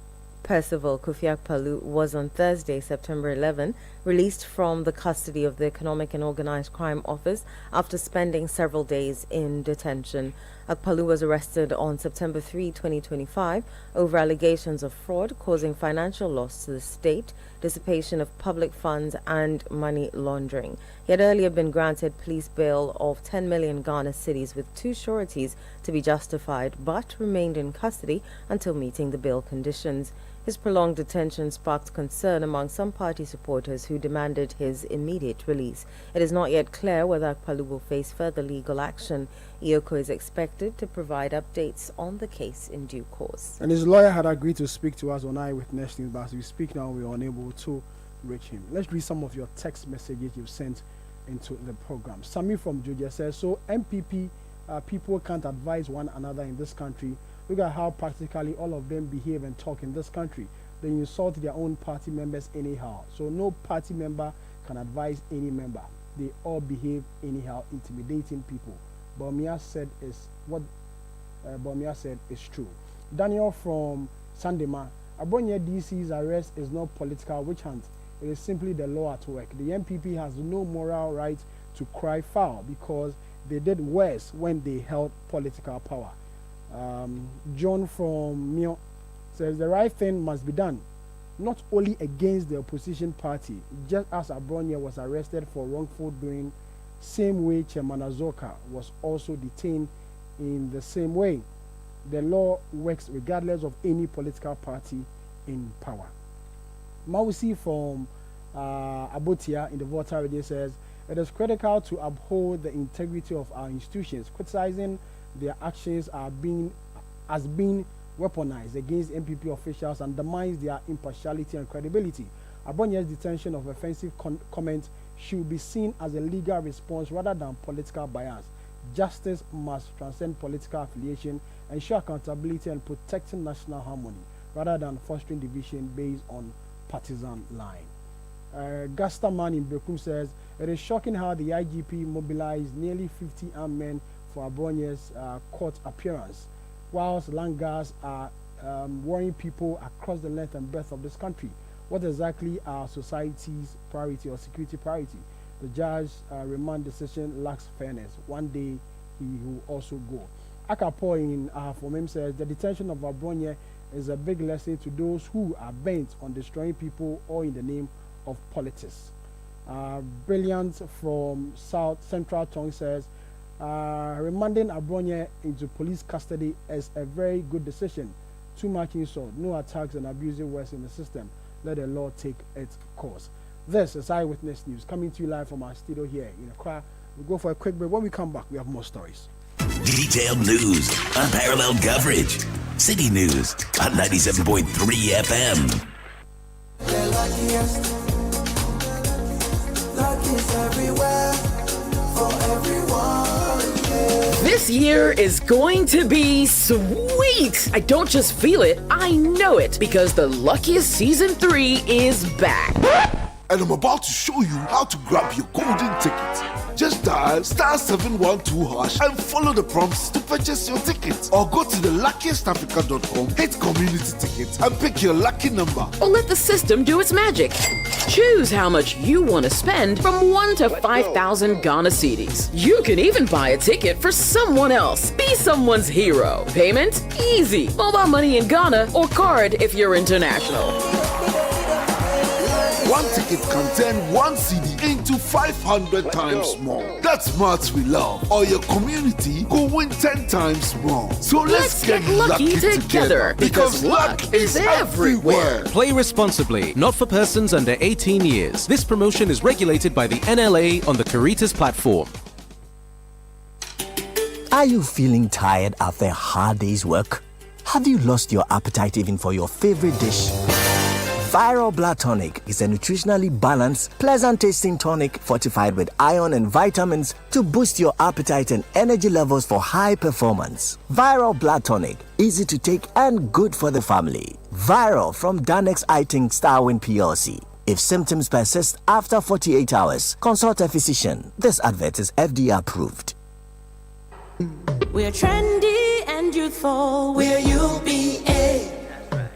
Speaker 4: Percival Kofi-Akpaloo, was on Thursday, September 11, released from the custody of the Economic and Organized Crime Office after spending several days in detention. Akpaloo was arrested on September 3, 2025, over allegations of fraud causing financial loss to the state, dissipation of public funds, and money laundering. He had earlier been granted police bail of 10 million Ghana cedis with 2 sureties to be justified, but remained in custody until meeting the bail conditions. His prolonged detention sparked concern among some party supporters who demanded his immediate release. It is not yet clear whether Akpaloo will face further legal action. Iyoko is expected to provide updates on the case in due course.
Speaker 1: And his lawyer had agreed to speak to us on Eyewitness News, but as we speak now, we are unable to reach him. Let's read some of your text messages you've sent into the program. Sami from Georgia says, so MPP people can't advise one another in this country. Look at how practically all of them behave and talk in this country. They insult their own party members anyhow. So no party member can advise any member. They all behave anyhow, intimidating people. Bawumia said is true. Daniel from Sandema, Abronya DC's arrest is not political witch hunt. It is simply the law at work. The MPP has no moral right to cry foul because they did worse when they held political power. John from Mio says the right thing must be done, not only against the opposition party, just as Abronya was arrested for wrongful doing, same way Chairman Azoka was also detained in the same way. The law works regardless of any political party in power. Mausi from Abotia in the Volta region says, It is critical to uphold the integrity of our institutions. Criticizing their actions as being weaponized against MPP officials undermines their impartiality and credibility. Abronye's detention of offensive comments should be seen as a legal response rather than political bias. Justice must transcend political affiliation, ensure accountability, and protecting national harmony rather than fostering division based on partisan line. Gastaman in Bekum says, it is shocking how the IGP mobilized nearly 50 armed men for Abronye's court appearance, whilst Langas are warning people across the length and breadth of this country. What exactly are society's priority or security priority? The judge's remand decision lacks fairness. One day he will also go. Akapo in Ahafomem says the detention of Abronye is a big lesson to those who are bent on destroying people or in the name of politics. Brilliant from South Central Tongue says remanding Abronye into police custody is a very good decision. Too much insult, no attacks and abusive words in the system. Let the law take its course. This is Eyewitness News coming to you live from our studio here in Accra. We'll go for a quick break. When we come back, we have more stories.
Speaker 8: Detailed news, unparalleled coverage. City News on 97.3 FM.
Speaker 9: This year is going to be sweet. I don't just feel it, I know it, because the Luckiest Season 3 is back.
Speaker 19: And I'm about to show you how to grab your golden ticket. Just dial *712# and follow the prompts to purchase your ticket. Or go to theluckiestafrica.com, hit community tickets, and pick your lucky number.
Speaker 9: Or let the system do its magic. Choose how much you want to spend from 1 to 5,000 Ghana cedis. You can even buy a ticket for someone else. Be someone's hero. Payment? Easy. Mobile money in Ghana or card if you're international.
Speaker 19: One ticket can turn 1 CD into 500 times more. That's maths we love. Or your community will win 10 times more. So let's get lucky together because luck is everywhere.
Speaker 11: Play responsibly, not for persons under 18 years. This promotion is regulated by the NLA on the Caritas platform.
Speaker 20: Are you feeling tired after a hard day's work? Have you lost your appetite even for your favorite dish? Viral Blood Tonic is a nutritionally balanced, pleasant-tasting tonic fortified with iron and vitamins to boost your appetite and energy levels for high performance. Viral Blood Tonic, easy to take and good for the family. Viral from Danex Iting Starwin PLC. If symptoms persist after 48 hours, consult a physician. This advert is FDA approved.
Speaker 21: We're trendy and youthful. We're UBA.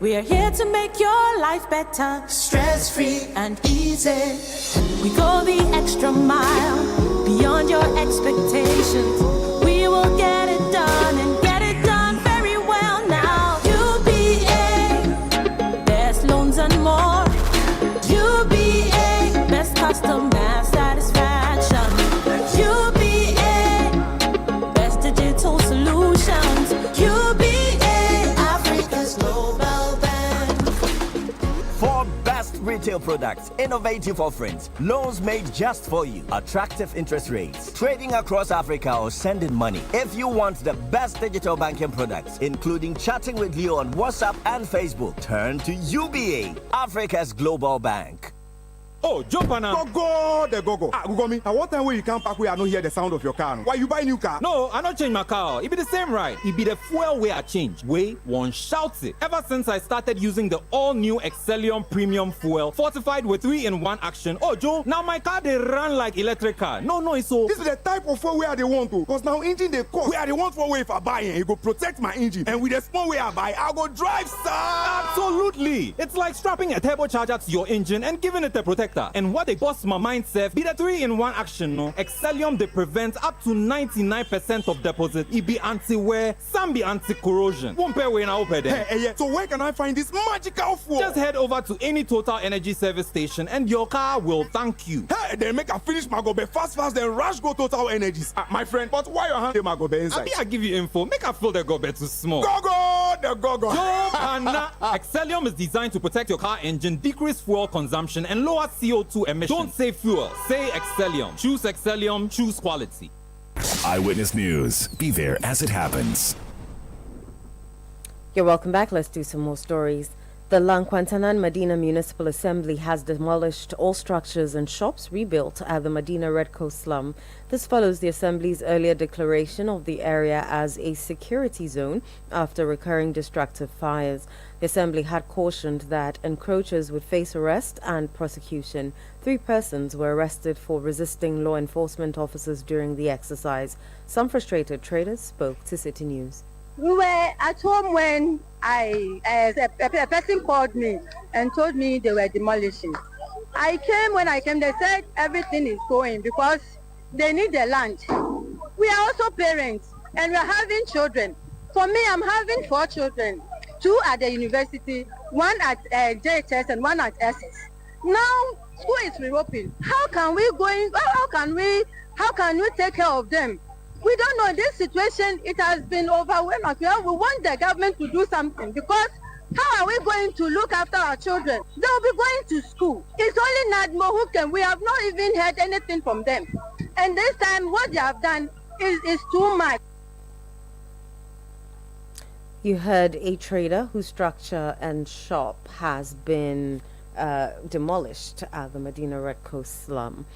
Speaker 21: We are here to make your life better, stress-free and easy. We go the extra mile, beyond your expectations. We will get it done and get it done very well now. UBA, best loans and more. UBA, best customer satisfaction. UBA, best digital solutions. UBA, Africa's global.
Speaker 20: Retail products, innovative offerings, loans made just for you, attractive interest rates, trading across Africa or sending money. If you want the best digital banking products, including chatting with you on WhatsApp and Facebook, turn to UBA, Africa's global bank.
Speaker 5: Oh, jump on now. Go, the go. Google me. At what time will you come back where I don't hear the sound of your car? Why you buy new car?
Speaker 22: No, I not change my car. It be the same ride. It be the fuel way I change. Way one shouts it. Ever since I started using the all-new Excellium Premium Fuel, fortified with 3-in-1 action. Oh, Joe, now my car they run like electric car. No, it's so.
Speaker 5: This is the type of fuel where they want to. Because now engine they cost. Where they want for way if I buy it, it go protect my engine. And with the small way I buy, I go drive, sir.
Speaker 22: Absolutely. It's like strapping a turbocharger to your engine and giving it a protector. And what they boss my mindset be the 3-in-1 action, no? Excellium they prevent up to 99% of deposit. It be anti-wear, some be anti-corrosion. Won't pay when I open them.
Speaker 5: Hey, so where can I find this magical fuel?
Speaker 22: Just head over to any Total Energy service station and your car will thank you.
Speaker 5: Hey, then make a finish my gobe fast, then rush go Total Energies. My friend, but why your hand my gobe inside?
Speaker 22: I give you info. Make a fill the gobe too small.
Speaker 5: Go!
Speaker 3: What the gogo?
Speaker 22: Excellium is designed to protect your car engine, decrease fuel consumption, and lower CO2 emissions. Don't say fuel, say Excellium. Choose Excellium, choose quality.
Speaker 8: Eyewitness News. Be there as it happens.
Speaker 4: You're welcome back. Let's do some more stories. The Lankwantanan Medina Municipal Assembly has demolished all structures and shops rebuilt at the Medina Red Coast slum. This follows the Assembly's earlier declaration of the area as a security zone after recurring destructive fires. The Assembly had cautioned that encroachers would face arrest and prosecution. 3 persons were arrested for resisting law enforcement officers during the exercise. Some frustrated traders spoke to Citi News.
Speaker 2: We were at home when a person called me and told me they were demolishing. When I came, they said everything is going because they need the land. We are also parents and we are having children. For me, I'm having 4 children, 2 at the university, 1 at JHS and 1 at SS. Now school is reopened. How can we take care of them? We don't know. This situation, it has been overwhelming. We want the government to do something because how are we going to look after our children? They will be going to school. It's only NADMO who can. We have not even heard anything from them. And this time, what they have done is too much.
Speaker 4: You heard a trader whose structure and shop has been demolished at the Medina Red Coast slum.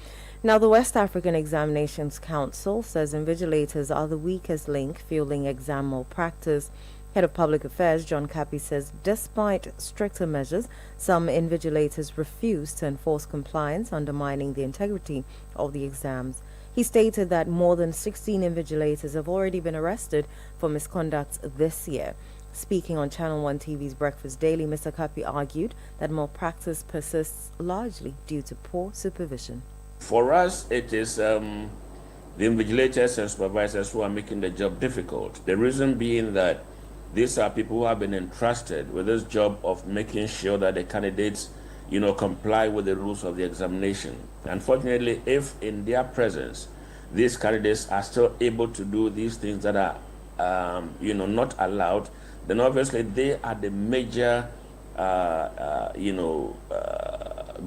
Speaker 4: Now, the West African Examinations Council says invigilators are the weakest link fueling exam malpractice. Head of Public Affairs John Kapi says despite stricter measures, some invigilators refuse to enforce compliance, undermining the integrity of the exams. He stated that more than 16 invigilators have already been arrested for misconduct this year. Speaking on Channel 1 TV's Breakfast Daily, Mr. Kapi argued that malpractice persists largely due to poor supervision.
Speaker 16: For us, it is the invigilators and supervisors who are making the job difficult. The reason being that these are people who have been entrusted with this job of making sure that the candidates, comply with the rules of the examination. Unfortunately, if in their presence, these candidates are still able to do these things that are, not allowed, then obviously they are the major,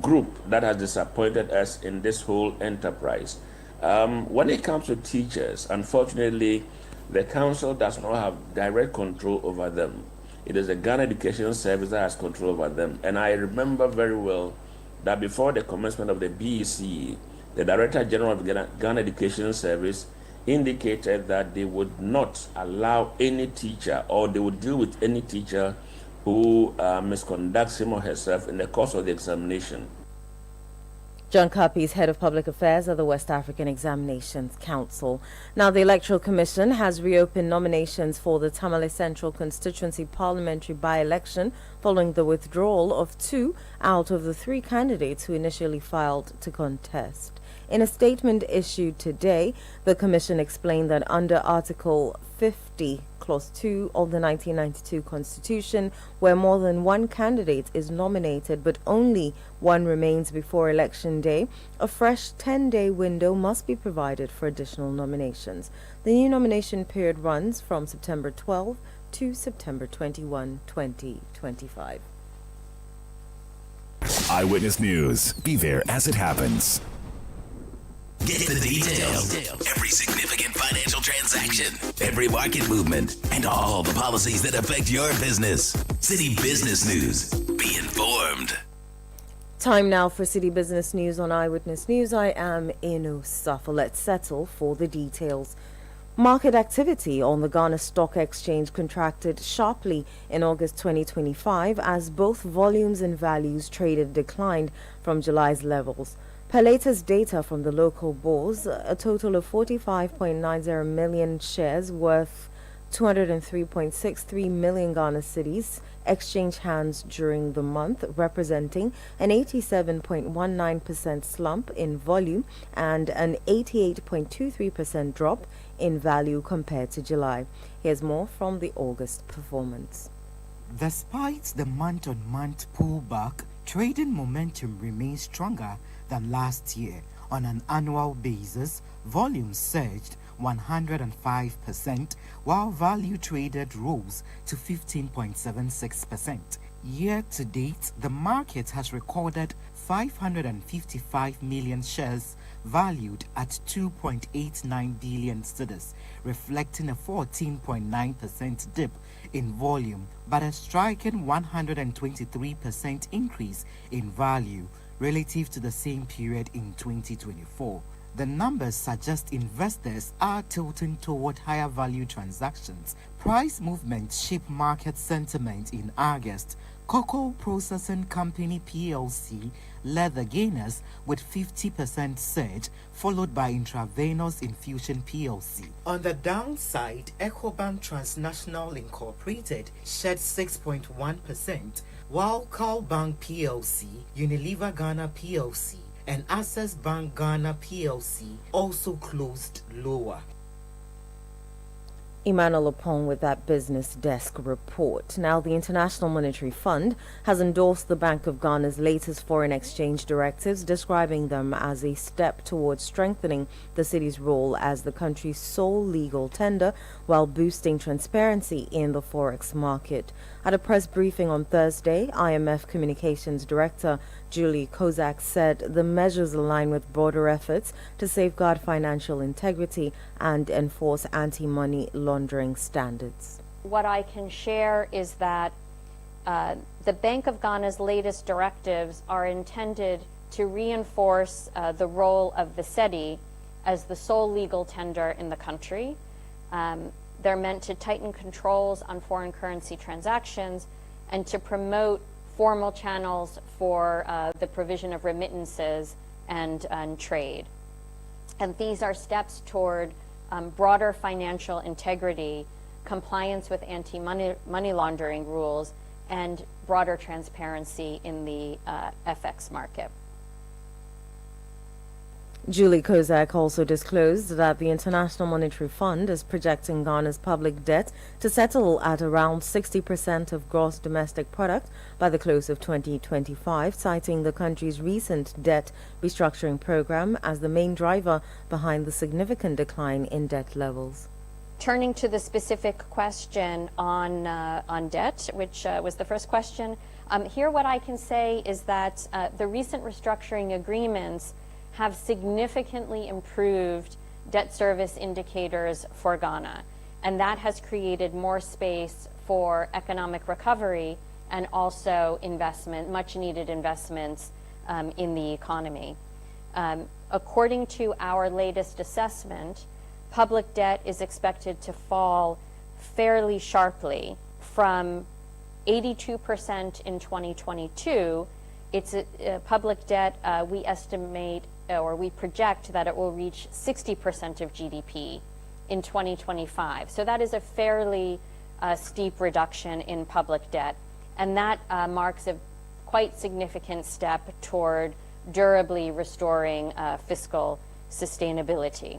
Speaker 16: group that has disappointed us in this whole enterprise. When it comes to teachers, unfortunately, the council does not have direct control over them. It is the Ghana Education Service that has control over them. And I remember very well that before the commencement of the BEC, the Director General of the Ghana Education Service indicated that they would not allow any teacher, or they would deal with any teacher who misconducts him or herself in the course of the examination.
Speaker 4: John Kapi is head of public affairs at the West African Examinations Council. Now, the Electoral Commission has reopened nominations for the Tamale Central Constituency parliamentary by-election following the withdrawal of 2 out of the 3 candidates who initially filed to contest. In a statement issued today, the Commission explained that under Article 50, Clause 2 of the 1992 Constitution, where more than one candidate is nominated but only one remains before Election Day, a fresh 10-day window must be provided for additional nominations. The new nomination period runs from September 12 to September 21, 2025.
Speaker 8: Eyewitness News. Be there as it happens.
Speaker 6: Get the details. Every significant financial transaction, every market movement, and all the policies that affect your business. Citi Business News. Be informed.
Speaker 4: Time now for Citi Business News on Eyewitness News. I am Inu Safa. Let's settle for the details. Market activity on the Ghana Stock Exchange contracted sharply in August 2025 as both volumes and values traded declined from July's levels. Per latest data from the local bourse, a total of 45.90 million shares worth 203.63 million Ghana cedis exchanged hands during the month, representing an 87.19% slump in volume and an 88.23% drop in value compared to July. Here's more from the August performance.
Speaker 23: Despite the month-on-month pullback, trading momentum remains stronger than last year. On an annual basis, volume surged 105%, while value traded rose to 15.76%. Year to date, the market has recorded 555 million shares valued at 2.89 billion cedis, reflecting a 14.9% dip in volume, but a striking 123% increase in value relative to the same period in 2024. The numbers suggest investors are tilting toward higher value transactions. Price movements shape market sentiment in August. Cocoa Processing Company PLC led the gainers with 50% surge, followed by Intravenous Infusion PLC. On the downside, Ecobank Transnational Incorporated shed 6.1%, while Calbank PLC, Unilever Ghana PLC, and Access Bank Ghana PLC also closed lower.
Speaker 4: Emmanuel Opon with that business desk report. Now, the International Monetary Fund has endorsed the Bank of Ghana's latest foreign exchange directives, describing them as a step towards strengthening the city's role as the country's sole legal tender while boosting transparency in the forex market. At a press briefing on Thursday, IMF Communications Director Julie Kozak said the measures align with broader efforts to safeguard financial integrity and enforce anti-money laundering standards.
Speaker 7: What I can share is that the Bank of Ghana's latest directives are intended to reinforce the role of the Citi as the sole legal tender in the country. They're meant to tighten controls on foreign currency transactions and to promote formal channels for the provision of remittances and trade. And these are steps toward broader financial integrity, compliance with anti-money laundering rules, and broader transparency in the FX market.
Speaker 4: Julie Kozak also disclosed that the International Monetary Fund is projecting Ghana's public debt to settle at around 60% of gross domestic product by the close of 2025, citing the country's recent debt restructuring program as the main driver behind the significant decline in debt levels.
Speaker 7: Turning to the specific question on debt, which was the first question, here what I can say is that the recent restructuring agreements have significantly improved debt service indicators for Ghana, and that has created more space for economic recovery and also much needed investments in the economy. According to our latest assessment, public debt is expected to fall fairly sharply from 82% in 2022. It's public debt, we estimate or we project that it will reach 60% of GDP in 2025. So that is a fairly steep reduction in public debt. And that marks a quite significant step toward durably restoring fiscal sustainability.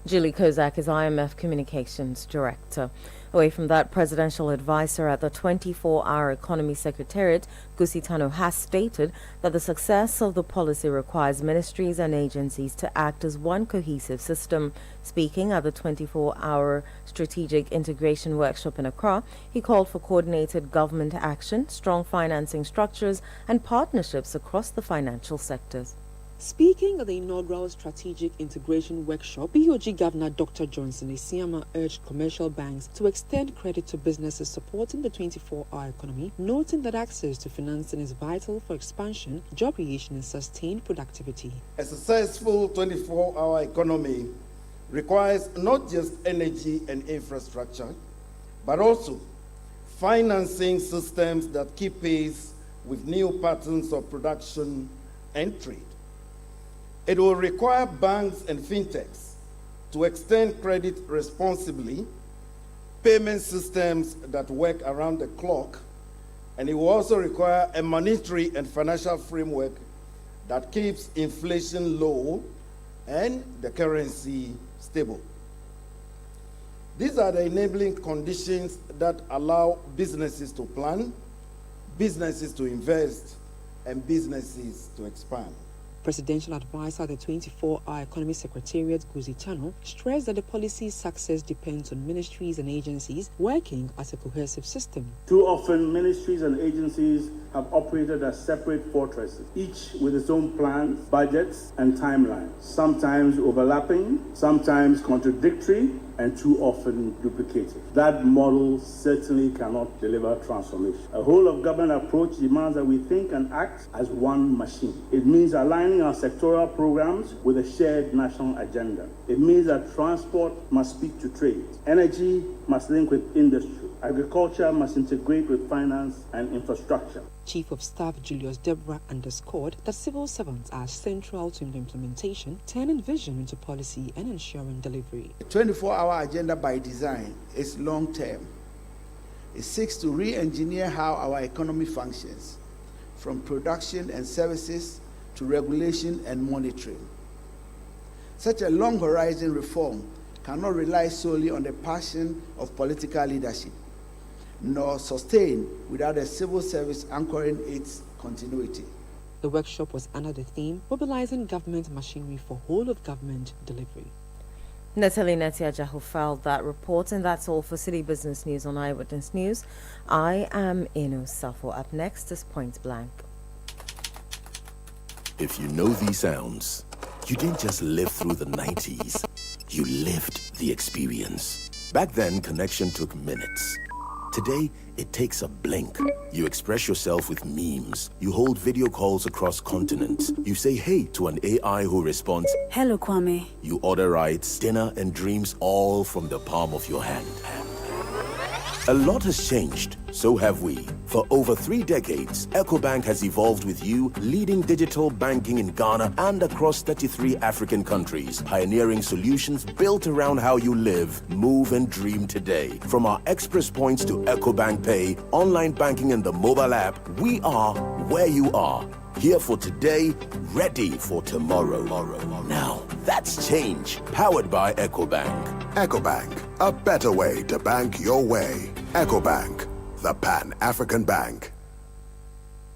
Speaker 4: Julie Kozak is IMF Communications Director. Away from that, presidential advisor at the 24-hour Economy Secretariat, Gusitano, has stated that the success of the policy requires ministries and agencies to act as one cohesive system. Speaking at the 24-hour Strategic Integration Workshop in Accra, he called for coordinated government action, strong financing structures, and partnerships across the financial sectors.
Speaker 12: Speaking at the inaugural Strategic Integration Workshop, BOG Governor Dr. Johnson Isiama urged commercial banks to extend credit to businesses supporting the 24-hour economy, noting that access to financing is vital for expansion, job creation, and sustained productivity.
Speaker 14: A successful 24-hour economy requires not just energy and infrastructure, but also financing systems that keep pace with new patterns of production and trade. It will require banks and fintechs to extend credit responsibly, payment systems that work around the clock, and it will also require a monetary and financial framework that keeps inflation low and the currency stable. These are the enabling conditions that allow businesses to plan, businesses to invest, and businesses to expand.
Speaker 12: Presidential advisor at the 24-hour Economy Secretariat, Guzi Chano, stressed that the policy's success depends on ministries and agencies working as a cohesive system.
Speaker 10: Too often, ministries and agencies have operated as separate fortresses, each with its own plans, budgets, and timelines, sometimes overlapping, sometimes contradictory, and too often duplicated. That model certainly cannot deliver transformation. A whole-of-government approach demands that we think and act as one machine. It means aligning our sectoral programs with a shared national agenda. It means that transport must speak to trade, energy must link with industry, agriculture must integrate with finance and infrastructure.
Speaker 12: Chief of Staff Julius Deborah underscored that civil servants are central to the implementation, turning vision into policy and ensuring delivery.
Speaker 13: The 24-hour agenda by design is long-term. It seeks to re-engineer how our economy functions, from production and services to regulation and monitoring. Such a long-horizon reform cannot rely solely on the passion of political leadership, nor sustain without a civil service anchoring its continuity.
Speaker 12: The workshop was under the theme, Mobilizing Government Machinery for Whole-of-Government Delivery.
Speaker 4: Natalie Netiaja, who filed that report, and that's all for City Business News on Eyewitness News. I am Ino Safo. Up next is Point Blank.
Speaker 8: If you know these sounds, you didn't just live through the 90s, you lived the experience. Back then, connection took minutes. Today, it takes a blink. You express yourself with memes. You hold video calls across continents. You say hey to an AI who responds,
Speaker 15: "Hello, Kwame."
Speaker 8: You order rides, dinner, and dreams all from the palm of your hand. A lot has changed, so have we. For over 3 decades, EcoBank has evolved with you, leading digital banking in Ghana and across 33 African countries, pioneering solutions built around how you live, move, and dream today. From our express points to EcoBank Pay, online banking, and the mobile app, we are where you are. Here for today, ready for tomorrow. Now, that's change, powered by EcoBank.
Speaker 24: EcoBank, a better way to bank your way. EcoBank, the Pan-African Bank.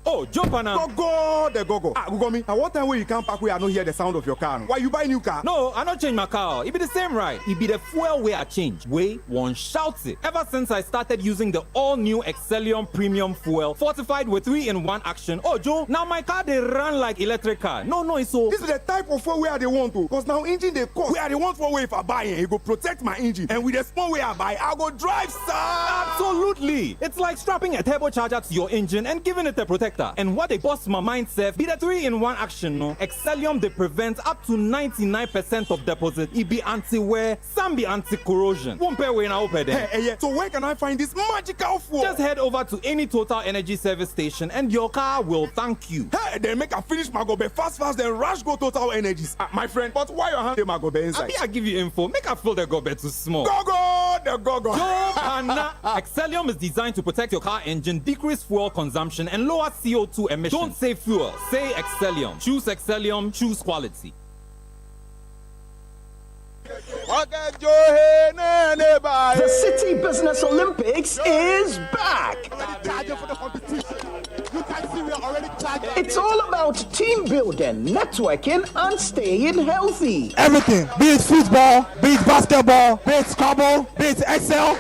Speaker 22: Oh, jump on now.
Speaker 5: Go, go. Go me. At what time will you come back where I don't hear the sound of your car? Why you buy new car?
Speaker 22: No, I not change my car. It be the same right. It be the fuel way I change. Way one shouts it. Ever since I started using the all-new Excellium Premium Fuel, fortified with 3-in-1 action. Oh, Joe, now my car they run like electric car. No, it's so.
Speaker 5: This is the type of fuel where they want to. Because now engine they cost. Where they want for way if I buy it, it go protect my engine. And with the small way I buy, I go drive, sir.
Speaker 22: Absolutely. It's like strapping a turbocharger to your engine and giving it a protector. And what they bust my mind, Seth, be the 3-in-1 action, no? Excellium, they prevent up to 99% of deposit. It be anti-wear, some be anti-corrosion. Won't pay when I open them.
Speaker 5: Hey, so where can I find this magical fuel?
Speaker 22: Just head over to any Total Energy service station and your car will thank you.
Speaker 5: Hey, then make a finish my gobe fast, then rush go Total Energies. My friend, but why your hand my gobe inside?
Speaker 22: I give you info. Make a fill the gobe too small.
Speaker 5: Go.
Speaker 22: Excellium is designed to protect your car engine, decrease fuel consumption, and lower CO2 emissions. Don't say fuel, say Excellium. Choose Excellium, choose quality.
Speaker 25: The City Business Olympics is back. It's all about team building, networking, and staying healthy.
Speaker 26: Everything, be it football, be it basketball, be it Scrabble, be it Excel,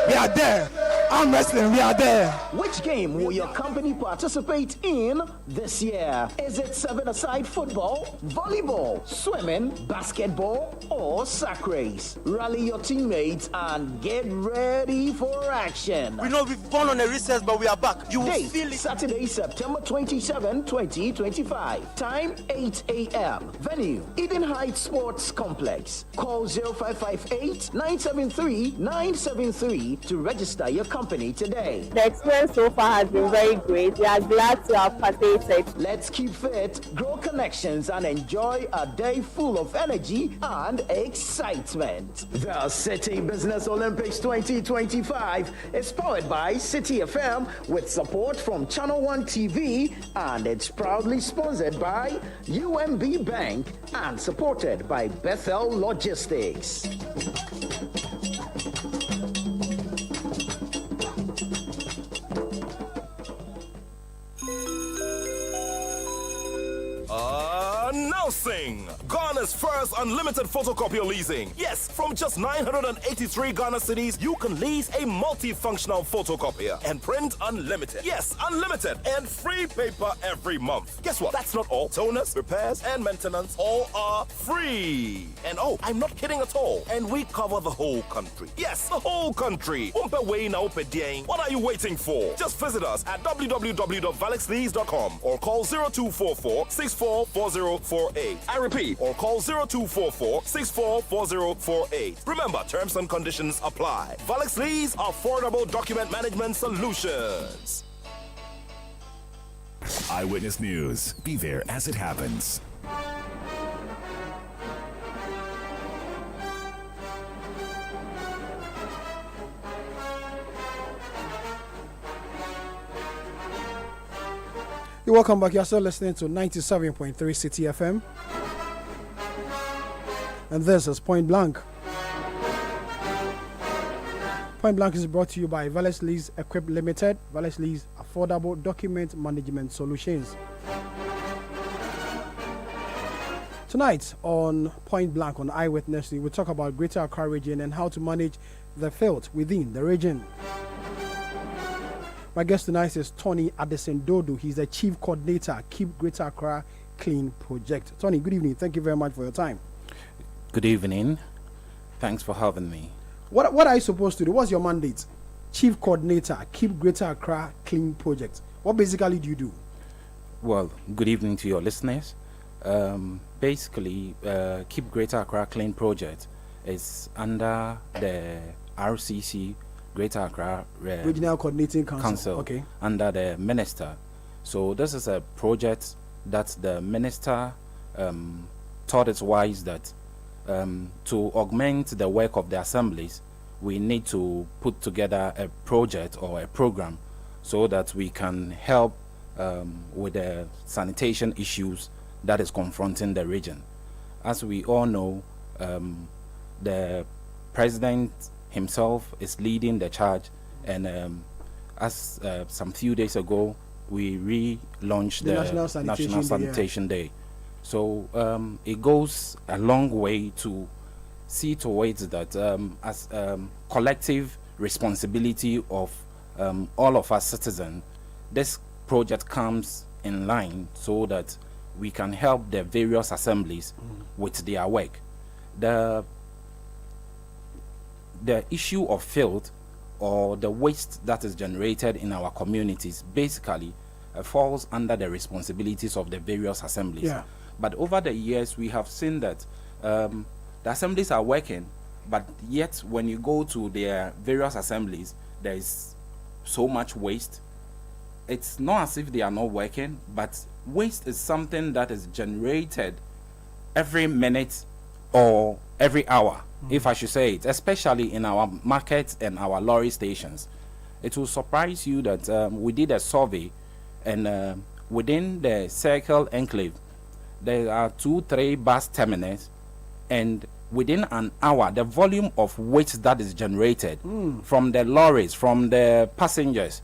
Speaker 26: we are there. Arm wrestling, we are there.
Speaker 25: Which game will your company participate in this year? Is it 7-a-side football, volleyball, swimming, basketball, or sack race? Rally your teammates and get ready for action.
Speaker 26: We know we've gone on a recess, but we are back. You will feel it.
Speaker 25: Saturday, September 27, 2025. Time 8 a.m. Venue, Eden Heights Sports Complex. Call 0558-973-973 to register your company today.
Speaker 2: The experience so far has been very great. We are glad to have participated.
Speaker 25: Let's keep fit, grow connections, and enjoy a day full of energy and excitement. The City Business Olympics 2025 is powered by Citi FM with support from Channel 1 TV, and it's proudly sponsored by UMB Bank and supported by Bethel Logistics.
Speaker 1: Introducing Ghana's first unlimited photocopier leasing. Yes, from just 983 Ghana cedis, you can lease a multifunctional photocopier and print unlimited. Yes, unlimited and free paper every month. Guess what? That's not all. Toners, repairs, and maintenance all are free. And oh, I'm not kidding at all. And we cover the whole country. Yes, the whole country. What are you waiting for? Just visit us at www.valexlease.com or call 0244 644048. I repeat, or call 0244 644048. Remember, terms and conditions apply. Valex Lease, affordable document management solutions.
Speaker 9: Eyewitness News. Be there as it happens.
Speaker 15: You're welcome back. You're still listening to 97.3 Citi FM. And this is Point Blank. Point Blank is brought to you by Valex Lease Equip Limited. Valex Lease, affordable document management solutions. Tonight on Point Blank on Eyewitness, we'll talk about Greater Accra region and how to manage the filth within the region. My guest tonight is Tony Addison Dodo. He's the Chief Coordinator, Keep Greater Accra Clean Project. Tony, good evening. Thank you very much for your time.
Speaker 17: Good evening. Thanks for having me.
Speaker 15: What are you supposed to do? What's your mandate? Chief Coordinator, Keep Greater Accra Clean Project. What basically do you do?
Speaker 17: Well, good evening to your listeners. Basically, Keep Greater Accra Clean Project is under the RCC Greater Accra
Speaker 15: Regional Coordinating Council.
Speaker 17: Okay. Under the minister. So this is a project that the minister thought it wise that to augment the work of the assemblies, we need to put together a project or a program so that we can help with the sanitation issues that is confronting the region. As we all know, the president himself is leading the charge, and as some few days ago we relaunched the National Sanitation Day. So it goes a long way to see towards that as collective responsibility of all of us citizens, this project comes in line so that we can help the various assemblies with their work. The issue of filth or the waste that is generated in our communities basically falls under the responsibilities of the various assemblies.
Speaker 15: Yeah.
Speaker 17: But over the years, we have seen that the assemblies are working, but yet when you go to their various assemblies, there is so much waste. It's not as if they are not working, but waste is something that is generated every minute or every hour, if I should say it, especially in our markets and our lorry stations. It will surprise you that we did a survey, and within the Circle Enclave, there are 2-3 bus terminals, and within an hour, the volume of waste that is generated from the lorries, from the passengers,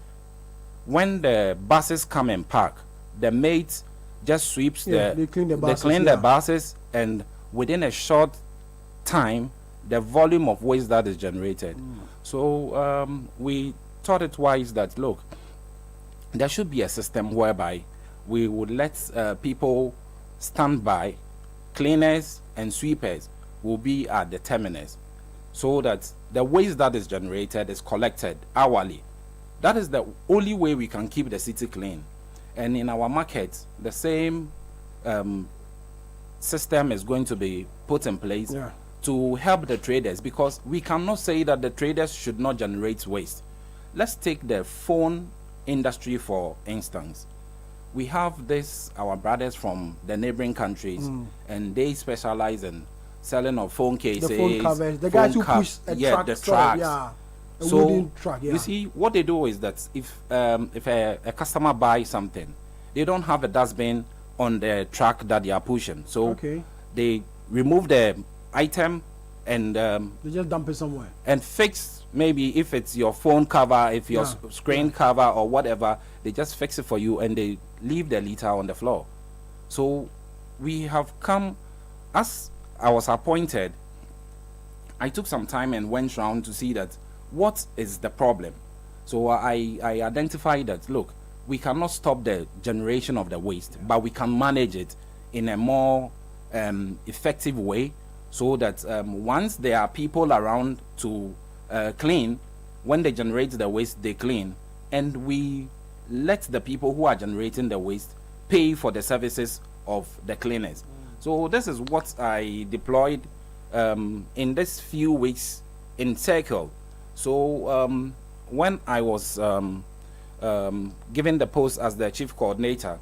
Speaker 17: when the buses come and park, the mates just sweeps
Speaker 15: they clean the buses,
Speaker 17: the buses, and within a short time, the volume of waste that is generated. So we thought it wise that, look, there should be a system whereby we would let people stand by, cleaners and sweepers will be at the terminus, so that the waste that is generated is collected hourly. That is the only way we can keep the city clean. And in our market, the same system is going to be put in place to help the traders, because we cannot say that the traders should not generate waste. Let's take the phone industry for instance. We have our brothers from the neighboring countries, and they specialize in selling of phone cases,
Speaker 15: the phone covers, the guys who push a truck,
Speaker 17: the tracks.
Speaker 15: A wooden truck,
Speaker 17: you see, what they do is that if a customer buys something, they don't have a dustbin on the truck that they are pushing, so they remove the item and
Speaker 15: they just dump it somewhere
Speaker 17: and fix. Maybe if it's your phone cover, if your screen cover or whatever, they just fix it for you and they leave the litter on the floor. So we have come as I was appointed, I took some time and went around to see that what is the problem. So I identified that, look, we cannot stop the generation of the waste, but we can manage it in a more effective way, so that once there are people around to clean, when they generate the waste, they clean, and we let the people who are generating the waste pay for the services of the cleaners. So this is what I deployed in this few weeks in Circle. So when I was given the post as the chief coordinator,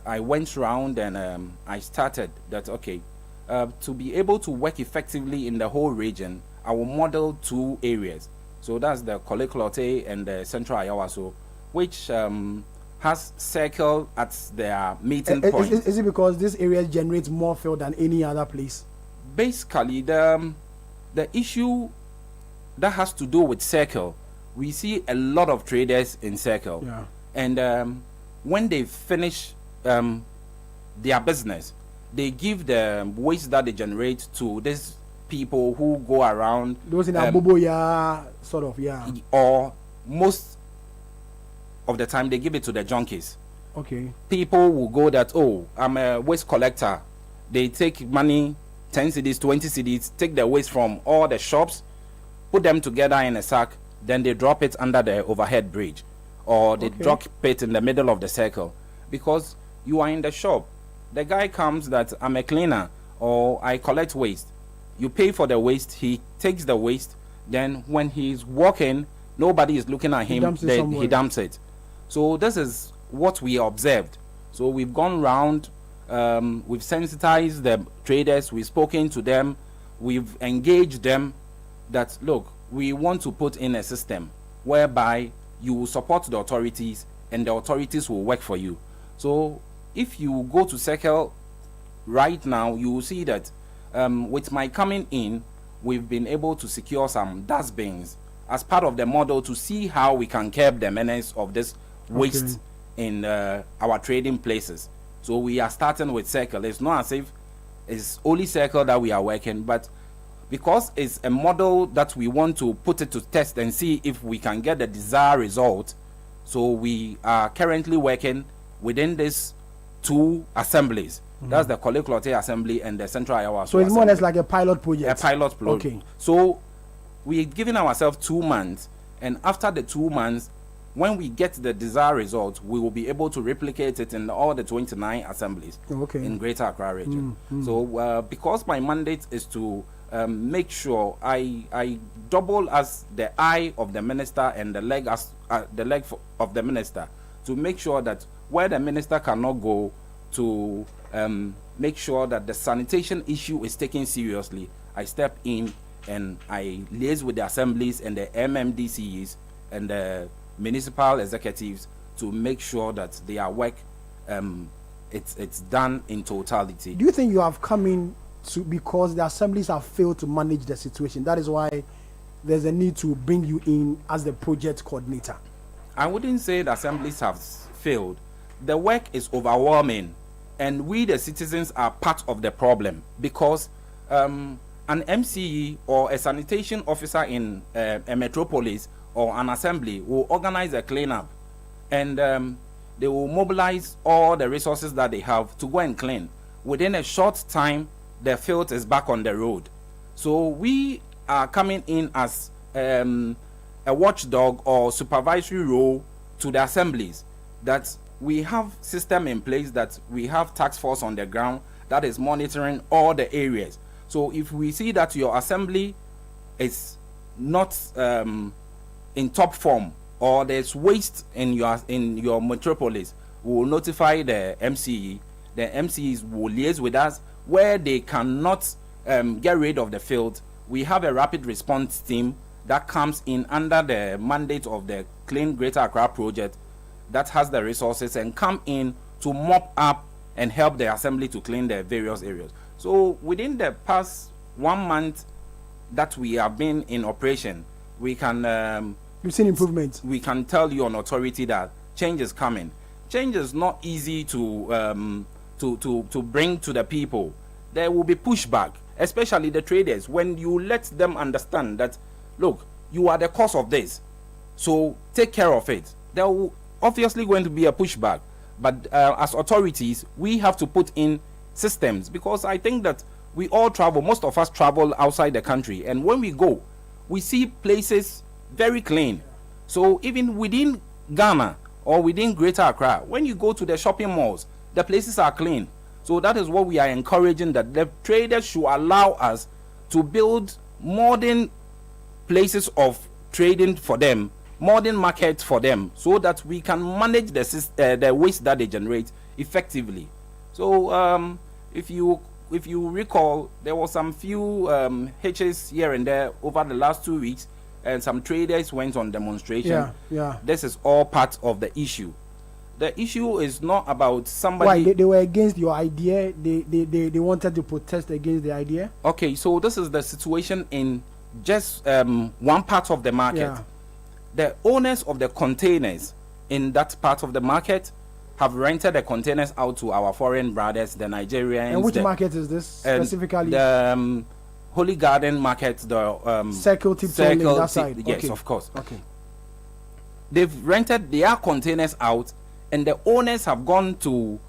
Speaker 17: I went around and I started that, okay, to be able to work effectively in the whole region, I will model 2 areas. So that's the Koleklote and the Central Ayawaso, which has Circle at their meeting point.
Speaker 15: Is it because this area generates more fuel than any other place?
Speaker 17: Basically, the issue that has to do with Circle, we see a lot of traders in Circle.
Speaker 15: Yeah.
Speaker 17: And when they finish their business, they give the waste that they generate to these people who go around.
Speaker 15: Those in Abuboya, sort of, yeah.
Speaker 17: Or most of the time, they give it to the junkies.
Speaker 15: Okay.
Speaker 17: People will go that, oh, I'm a waste collector. They take money, 10 cedis, 20 cedis, take the waste from all the shops, put them together in a sack, then they drop it under the overhead bridge, or they drop it in the middle of the Circle. Because you are in the shop, the guy comes that I'm a cleaner or I collect waste. You pay for the waste, he takes the waste, then when he's walking, nobody is looking at him, then he dumps it. So this is what we observed. So we've gone round, we've sensitized the traders, we've spoken to them, we've engaged them that, look, we want to put in a system whereby you will support the authorities and the authorities will work for you. So if you go to Circle right now, you will see that with my coming in, we've been able to secure some dustbins as part of the model to see how we can curb the menace of this waste in our trading places. So we are starting with Circle. It's not as if it's only Circle that we are working, but because it's a model that we want to put it to test and see if we can get the desired result. So we are currently working within these 2 assemblies. That's the Koleklote Assembly and the Central Ayawaso.
Speaker 15: So it's more or less like a pilot project.
Speaker 17: A pilot project.
Speaker 15: Okay.
Speaker 17: So we're giving ourselves 2 months, and after the 2 months, when we get the desired result, we will be able to replicate it in all the 29 assemblies in Greater Accra region. So because my mandate is to make sure I double as the eye of the minister and the leg as the leg of the minister, to make sure that where the minister cannot go, to make sure that the sanitation issue is taken seriously, I step in and I liaise with the assemblies and the MMDCs and the municipal executives to make sure that their work it's done in totality.
Speaker 15: Do you think you have come in because the assemblies have failed to manage the situation? That is why there's a need to bring you in as the project coordinator.
Speaker 17: I wouldn't say the assemblies have failed. The work is overwhelming, and we the citizens are part of the problem, because an MCE or a sanitation officer in a metropolis or an assembly will organize a cleanup, and they will mobilize all the resources that they have to go and clean. Within a short time, the filth is back on the road. So we are coming in as a watchdog or supervisory role to the assemblies, that we have system in place, that we have task force on the ground that is monitoring all the areas. So if we see that your assembly is not in top form, or there's waste in your metropolis, we will notify the MCE. The MCEs will liaise with us where they cannot get rid of the field. We have a rapid response team that comes in under the mandate of the Clean Greater Accra project, that has the resources and come in to mop up and help the assembly to clean the various areas. So within the past 1 month that we have been in operation, we can
Speaker 15: you've seen improvements.
Speaker 17: We can tell you on authority that change is coming. Change is not easy to bring to the people. there will be pushback, especially the traders, when you let them understand that, look, you are the cause of this, so take care of it. There will obviously going to be a pushback, but as authorities, we have to put in systems, because I think that we all travel, most of us travel outside the country, and when we go, we see places very clean. So even within Ghana or within Greater Accra, when you go to the shopping malls, the places are clean. So that is what we are encouraging, that the traders should allow us to build modern places of trading for them, modern markets for them, so that we can manage the waste that they generate effectively. So if you recall, there was some few hitches here and there over the last 2 weeks, and some traders went on demonstration.
Speaker 15: Yeah.
Speaker 17: This is all part of the issue. The issue is not about somebody.
Speaker 15: Why they were against your idea? They wanted to protest against the idea.
Speaker 17: Okay, so this is the situation in just one part of the market.
Speaker 15: Yeah.
Speaker 17: The owners of the containers in that part of the market have rented the containers out to our foreign brothers, the Nigerians.
Speaker 15: And which market is this specifically?
Speaker 17: The Holy Garden market, the
Speaker 15: Circle that side.
Speaker 17: Yes,
Speaker 15: okay.
Speaker 17: Of course.
Speaker 15: Okay.
Speaker 17: They've rented their containers out, and the owners have gone to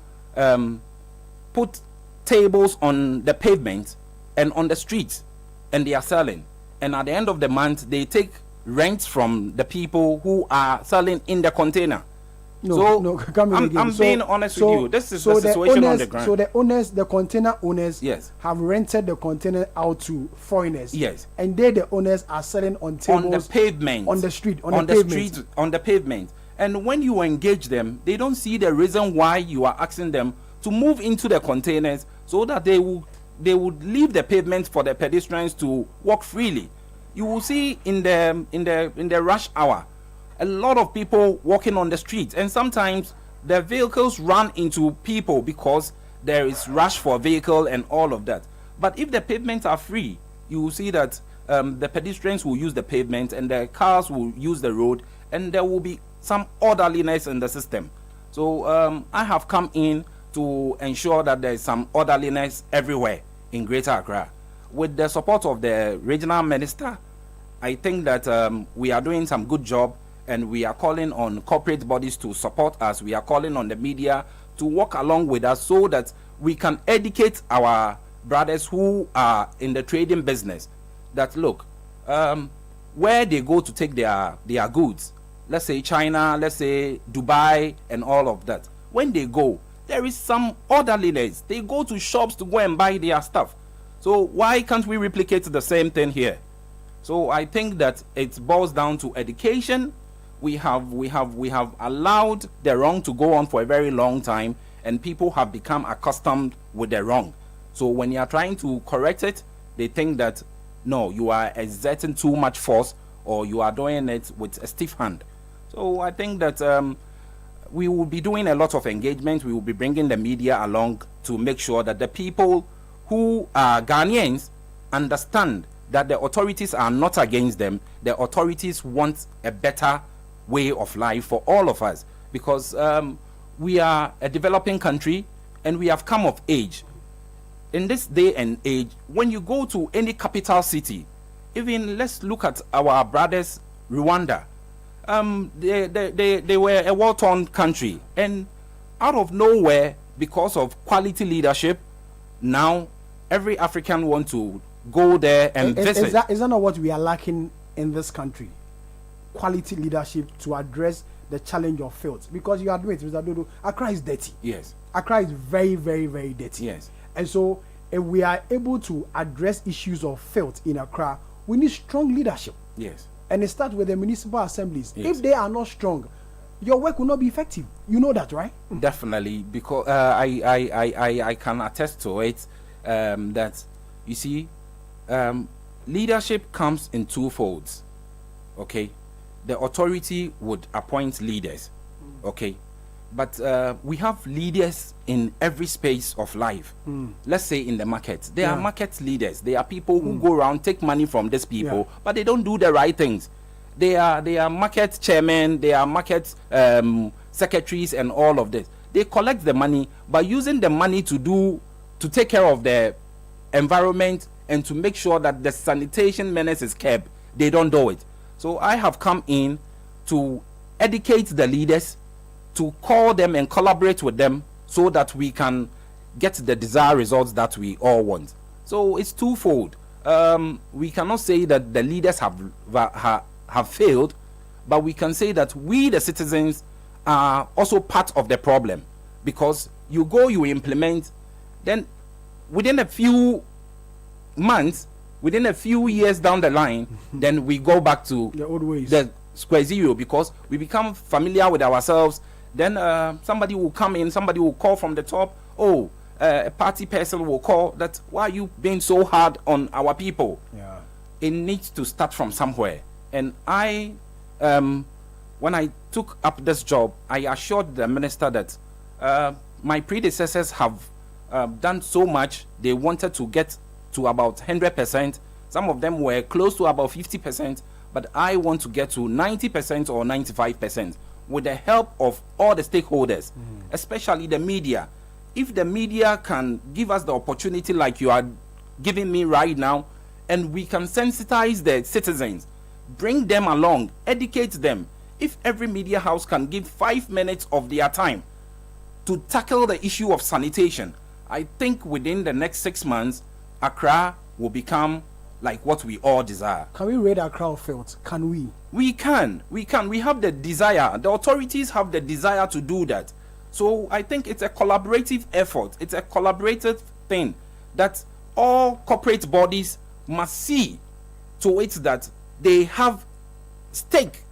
Speaker 17: put tables on the pavement and on the streets, and they are selling. And at the end of the month, they take rent from the people who are selling in the container. I'm being honest with you. This is the situation on the ground.
Speaker 15: So the owners, the container owners,
Speaker 17: yes,
Speaker 15: have rented the container out to foreigners.
Speaker 17: Yes,
Speaker 15: and the owners are selling on tables,
Speaker 17: on the pavement,
Speaker 15: on the street,
Speaker 17: on the pavement. And when you engage them, they don't see the reason why you are asking them to move into the containers, so that they would leave the pavement for the pedestrians to walk freely. You will see in the rush hour, a lot of people walking on the streets, and sometimes the vehicles run into people because there is rush for vehicle and all of that. But if the pavements are free, you will see that the pedestrians will use the pavement and the cars will use the road, and there will be some orderliness in the system. So I have come in to ensure that there is some orderliness everywhere in Greater Accra. With the support of the regional minister, I think that we are doing some good job, and we are calling on corporate bodies to support us. We are calling on the media to work along with us, so that we can educate our brothers who are in the trading business that, look, where they go to take their goods, let's say China, let's say Dubai and all of that, when they go, there is some orderliness. They go to shops to go and buy their stuff. So why can't we replicate the same thing here? So I think that it boils down to education. We have allowed the wrong to go on for a very long time, and people have become accustomed with the wrong. So when you are trying to correct it, they think that no, you are exerting too much force, or you are doing it with a stiff hand. So I think that we will be doing a lot of engagement. We will be bringing the media along to make sure that the people who are Ghanaians understand that the authorities are not against them. The authorities want a better way of life for all of us, because we are a developing country and we have come of age. In this day and age, when you go to any capital city, even let's look at our brothers Rwanda, they were a war-torn country, and out of nowhere, because of quality leadership, now every African wants to go there and visit.
Speaker 15: Is that not what we are lacking in this country? Quality leadership to address the challenge of filth. Because you admit, Mr. Dodo, Accra is dirty.
Speaker 17: Yes.
Speaker 15: Accra is very, very, very dirty.
Speaker 17: Yes.
Speaker 15: And so, if we are able to address issues of filth in Accra, we need strong leadership.
Speaker 17: Yes.
Speaker 15: And it starts with the municipal assemblies.
Speaker 17: Yes.
Speaker 15: If they are not strong, your work will not be effective. You know that, right?
Speaker 17: Definitely, because I can attest to it. That you see, leadership comes in two folds. Okay, the authority would appoint leaders. Okay, but we have leaders in every space of life. Let's say in the market, there are market leaders. There are people who go around, take money from these people, but they don't do the right things. They are market chairmen, they are market secretaries and all of this. They collect the money by using the money to take care of the environment and to make sure that the sanitation menace is kept, they don't do it. So I have come in to educate the leaders, to call them and collaborate with them so that we can get the desired results that we all want. So it's twofold. We cannot say that the leaders have failed, but we can say that we, the citizens, are also part of the problem, because you implement, then within a few months, within a few years down the line, then we go back to
Speaker 15: the old ways,
Speaker 17: the square zero, because we become familiar with ourselves. Then somebody will come in, somebody will call from the top, a party person will call that, why are you being so hard on our people?
Speaker 15: Yeah.
Speaker 17: It needs to start from somewhere. And I, when I took up this job, I assured the minister that my predecessors have done so much. They wanted to get to about 100%. Some of them were close to about 50%, but I want to get to 90% or 95% with the help of all the stakeholders, especially the media. If the media can give us the opportunity like you are giving me right now, and we can sensitize the citizens, bring them along, educate them. If every media house can give 5 minutes of their time to tackle the issue of sanitation, I think within the next 6 months, Accra will become like what we all desire.
Speaker 15: Can we raid Accra or failed? Can we?
Speaker 17: We can. We have the desire. The authorities have the desire to do that. So I think it's a collaborative effort. It's a collaborative thing that all corporate bodies must see to it that they have stake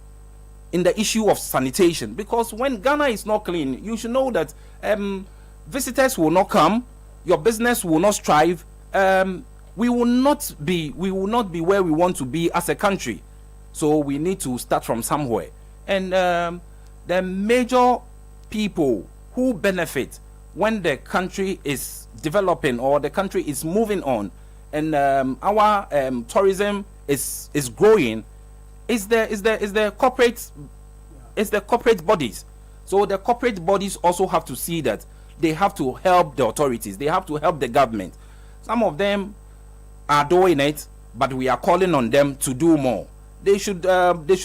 Speaker 17: in the issue of sanitation. Because when Ghana is not clean, you should know that visitors will not come, your business will not strive, we will not be where we want to be as a country. So we need to start from somewhere. And the major people who benefit when the country is developing or the country is moving on, and our tourism is growing, is the corporate bodies. So the corporate bodies also have to see that they have to help the authorities, they have to help the government. Some of them are doing it, but we are calling on them to do more. They should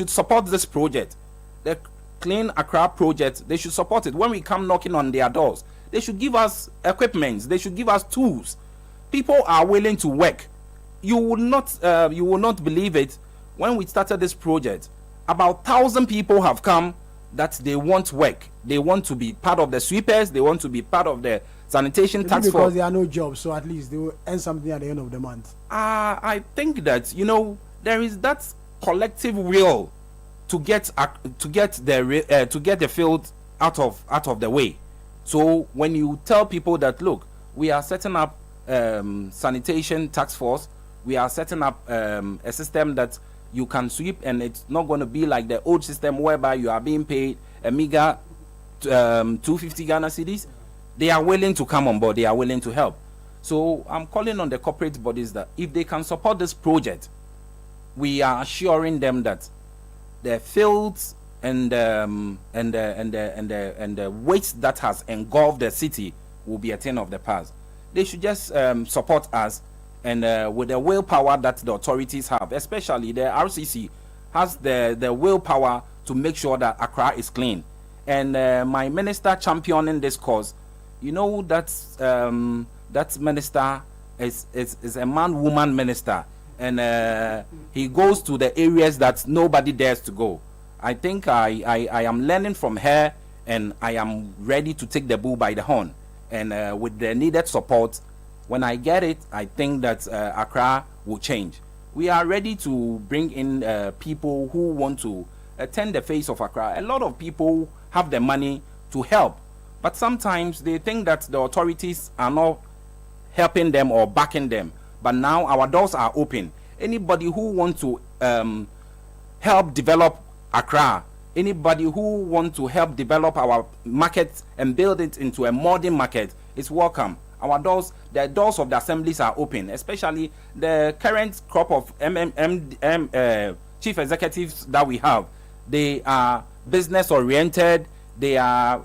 Speaker 17: support this project, the Clean Accra project. They should support it. When we come knocking on their doors, they should give us equipment, they should give us tools. People are willing to work. You will not believe it. When we started this project, about 1,000 people have come that they want work. They want to be part of the sweepers. They want to be part of the sanitation task force.
Speaker 15: Because there are no jobs, so at least they will earn something at the end of the month.
Speaker 17: I think that there is that collective will to get the field out of the way. So when you tell people that, look, we are setting up sanitation task force, we are setting up a system that you can sweep, and it's not going to be like the old system whereby you are being paid a meager 250 Ghana cedis. They are willing to come on board. They are willing to help. So I'm calling on the corporate bodies that if they can support this project, we are assuring them that the fields and the weight that has engulfed the city will be a thing of the past. They should just support us, and with the willpower that the authorities have, especially the RCC has the willpower to make sure that Accra is clean. And my minister championing this cause, that minister is a man-woman minister, and he goes to the areas that nobody dares to go. I think I am learning from her, and I am ready to take the bull by the horn. And with the needed support, when I get it, I think that Accra will change. We are ready to bring in people who want to turn the face of Accra. A lot of people have the money to help, but sometimes they think that the authorities are not helping them or backing them. But now our doors are open. Anybody who wants to help develop Accra, anybody who wants to help develop our market and build it into a modern market is welcome. Our doors, the doors of the assemblies are open, especially the current crop of chief executives that we have. They are business oriented, they are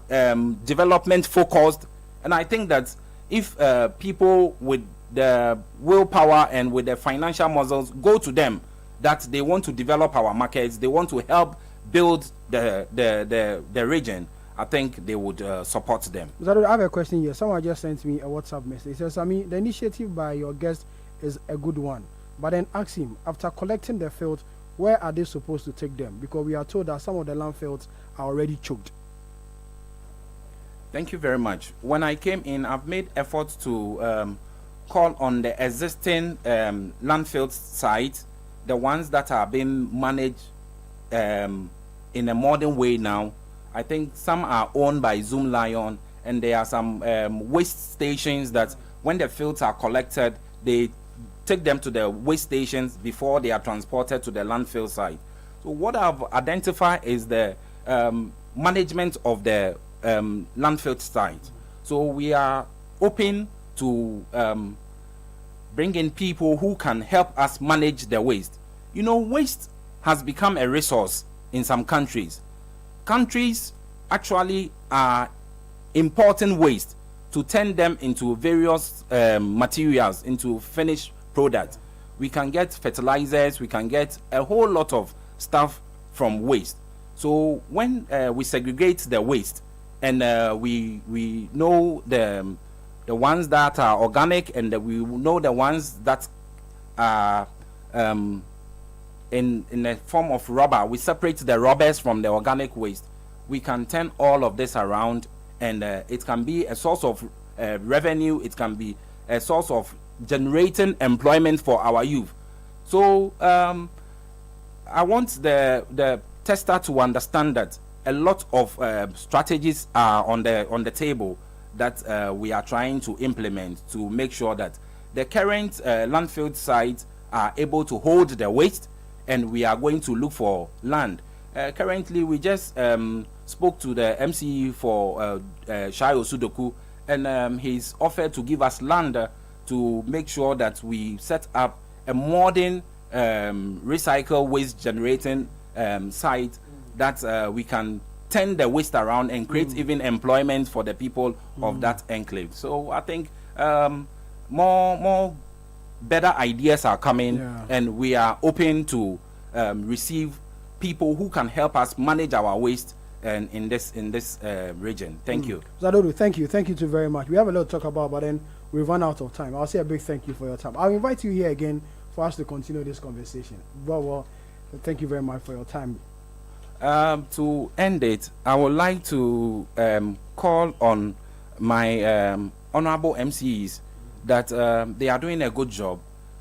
Speaker 17: development focused, and I think that if people with the willpower and with the financial muscles go to them, that they want to develop our markets, they want to help build the region, I think they would support them.
Speaker 15: I have a question here. Someone just sent me a WhatsApp message. He says, I mean, the initiative by your guest is a good one, but then ask him, after collecting the fields, where are they supposed to take them? Because we are told that some of the landfills are already choked.
Speaker 17: Thank you very much. When I came in, I've made efforts to call on the existing landfill sites, the ones that are being managed in a modern way now. I think some are owned by Zoom Lion, and there are some waste stations that when the fields are collected, they take them to the waste stations before they are transported to the landfill site. So what I've identified is the management of the landfill site. So we are open to bring in people who can help us manage the waste. You know, waste has become a resource in some countries. Countries actually are importing waste to turn them into various materials, into finished products. We can get fertilizers, we can get a whole lot of stuff from waste. So when we segregate the waste, and we know the ones that are organic, and we know the ones that are in the form of rubber, we separate the rubbers from the organic waste. We can turn all of this around, and it can be a source of revenue. It can be a source of generating employment for our youth. So I want the tester to understand that a lot of strategies are on the table that we are trying to implement to make sure that the current landfill sites are able to hold the waste, and we are going to look for land. Currently, we just spoke to the MCE for Shayo Sudoku, and he's offered to give us land to make sure that we set up a modern recycle waste generating site that we can turn the waste around and create even employment for the people of that enclave. So I think more better ideas are coming, and we are open to receive people who can help us manage our waste and in this region. Thank you.
Speaker 15: Zadodu, thank you too very much. We have a lot to talk about, but then we've run out of time. I'll say a big thank you for your time. I'll invite you here again for us to continue this conversation. Well, thank you very much for your time.
Speaker 17: To end it, I would like to call on my honorable MCs that they are doing a good job,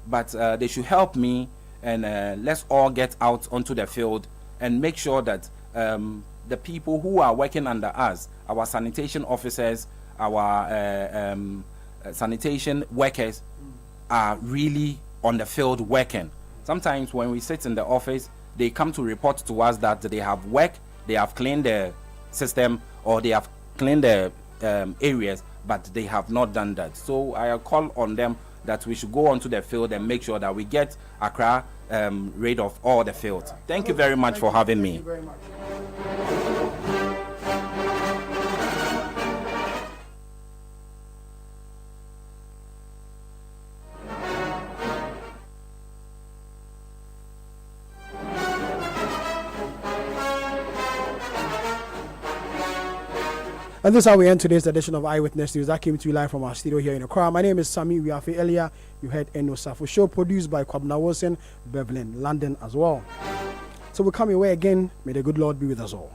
Speaker 17: but they should help me, and let's all get out onto the field and make sure that the people who are working under us, our sanitation officers, our sanitation workers, are really on the field working. Sometimes when we sit in the office, they come to report to us that they have worked, they have cleaned the system, or they have cleaned the areas, but they have not done that. So I call on them that we should go onto the field and make sure that we get Accra rid of all the fields. Thank you very much for having me.
Speaker 15: And this is how we end today's edition of Eyewitness News. That came to you live from our studio here in Accra. My name is Sami Wiafe. Earlier, you heard Eno Safo Show, produced by Kwabna Wilson, Beverly, London as well. So we'll come your way again. May the good Lord be with us all.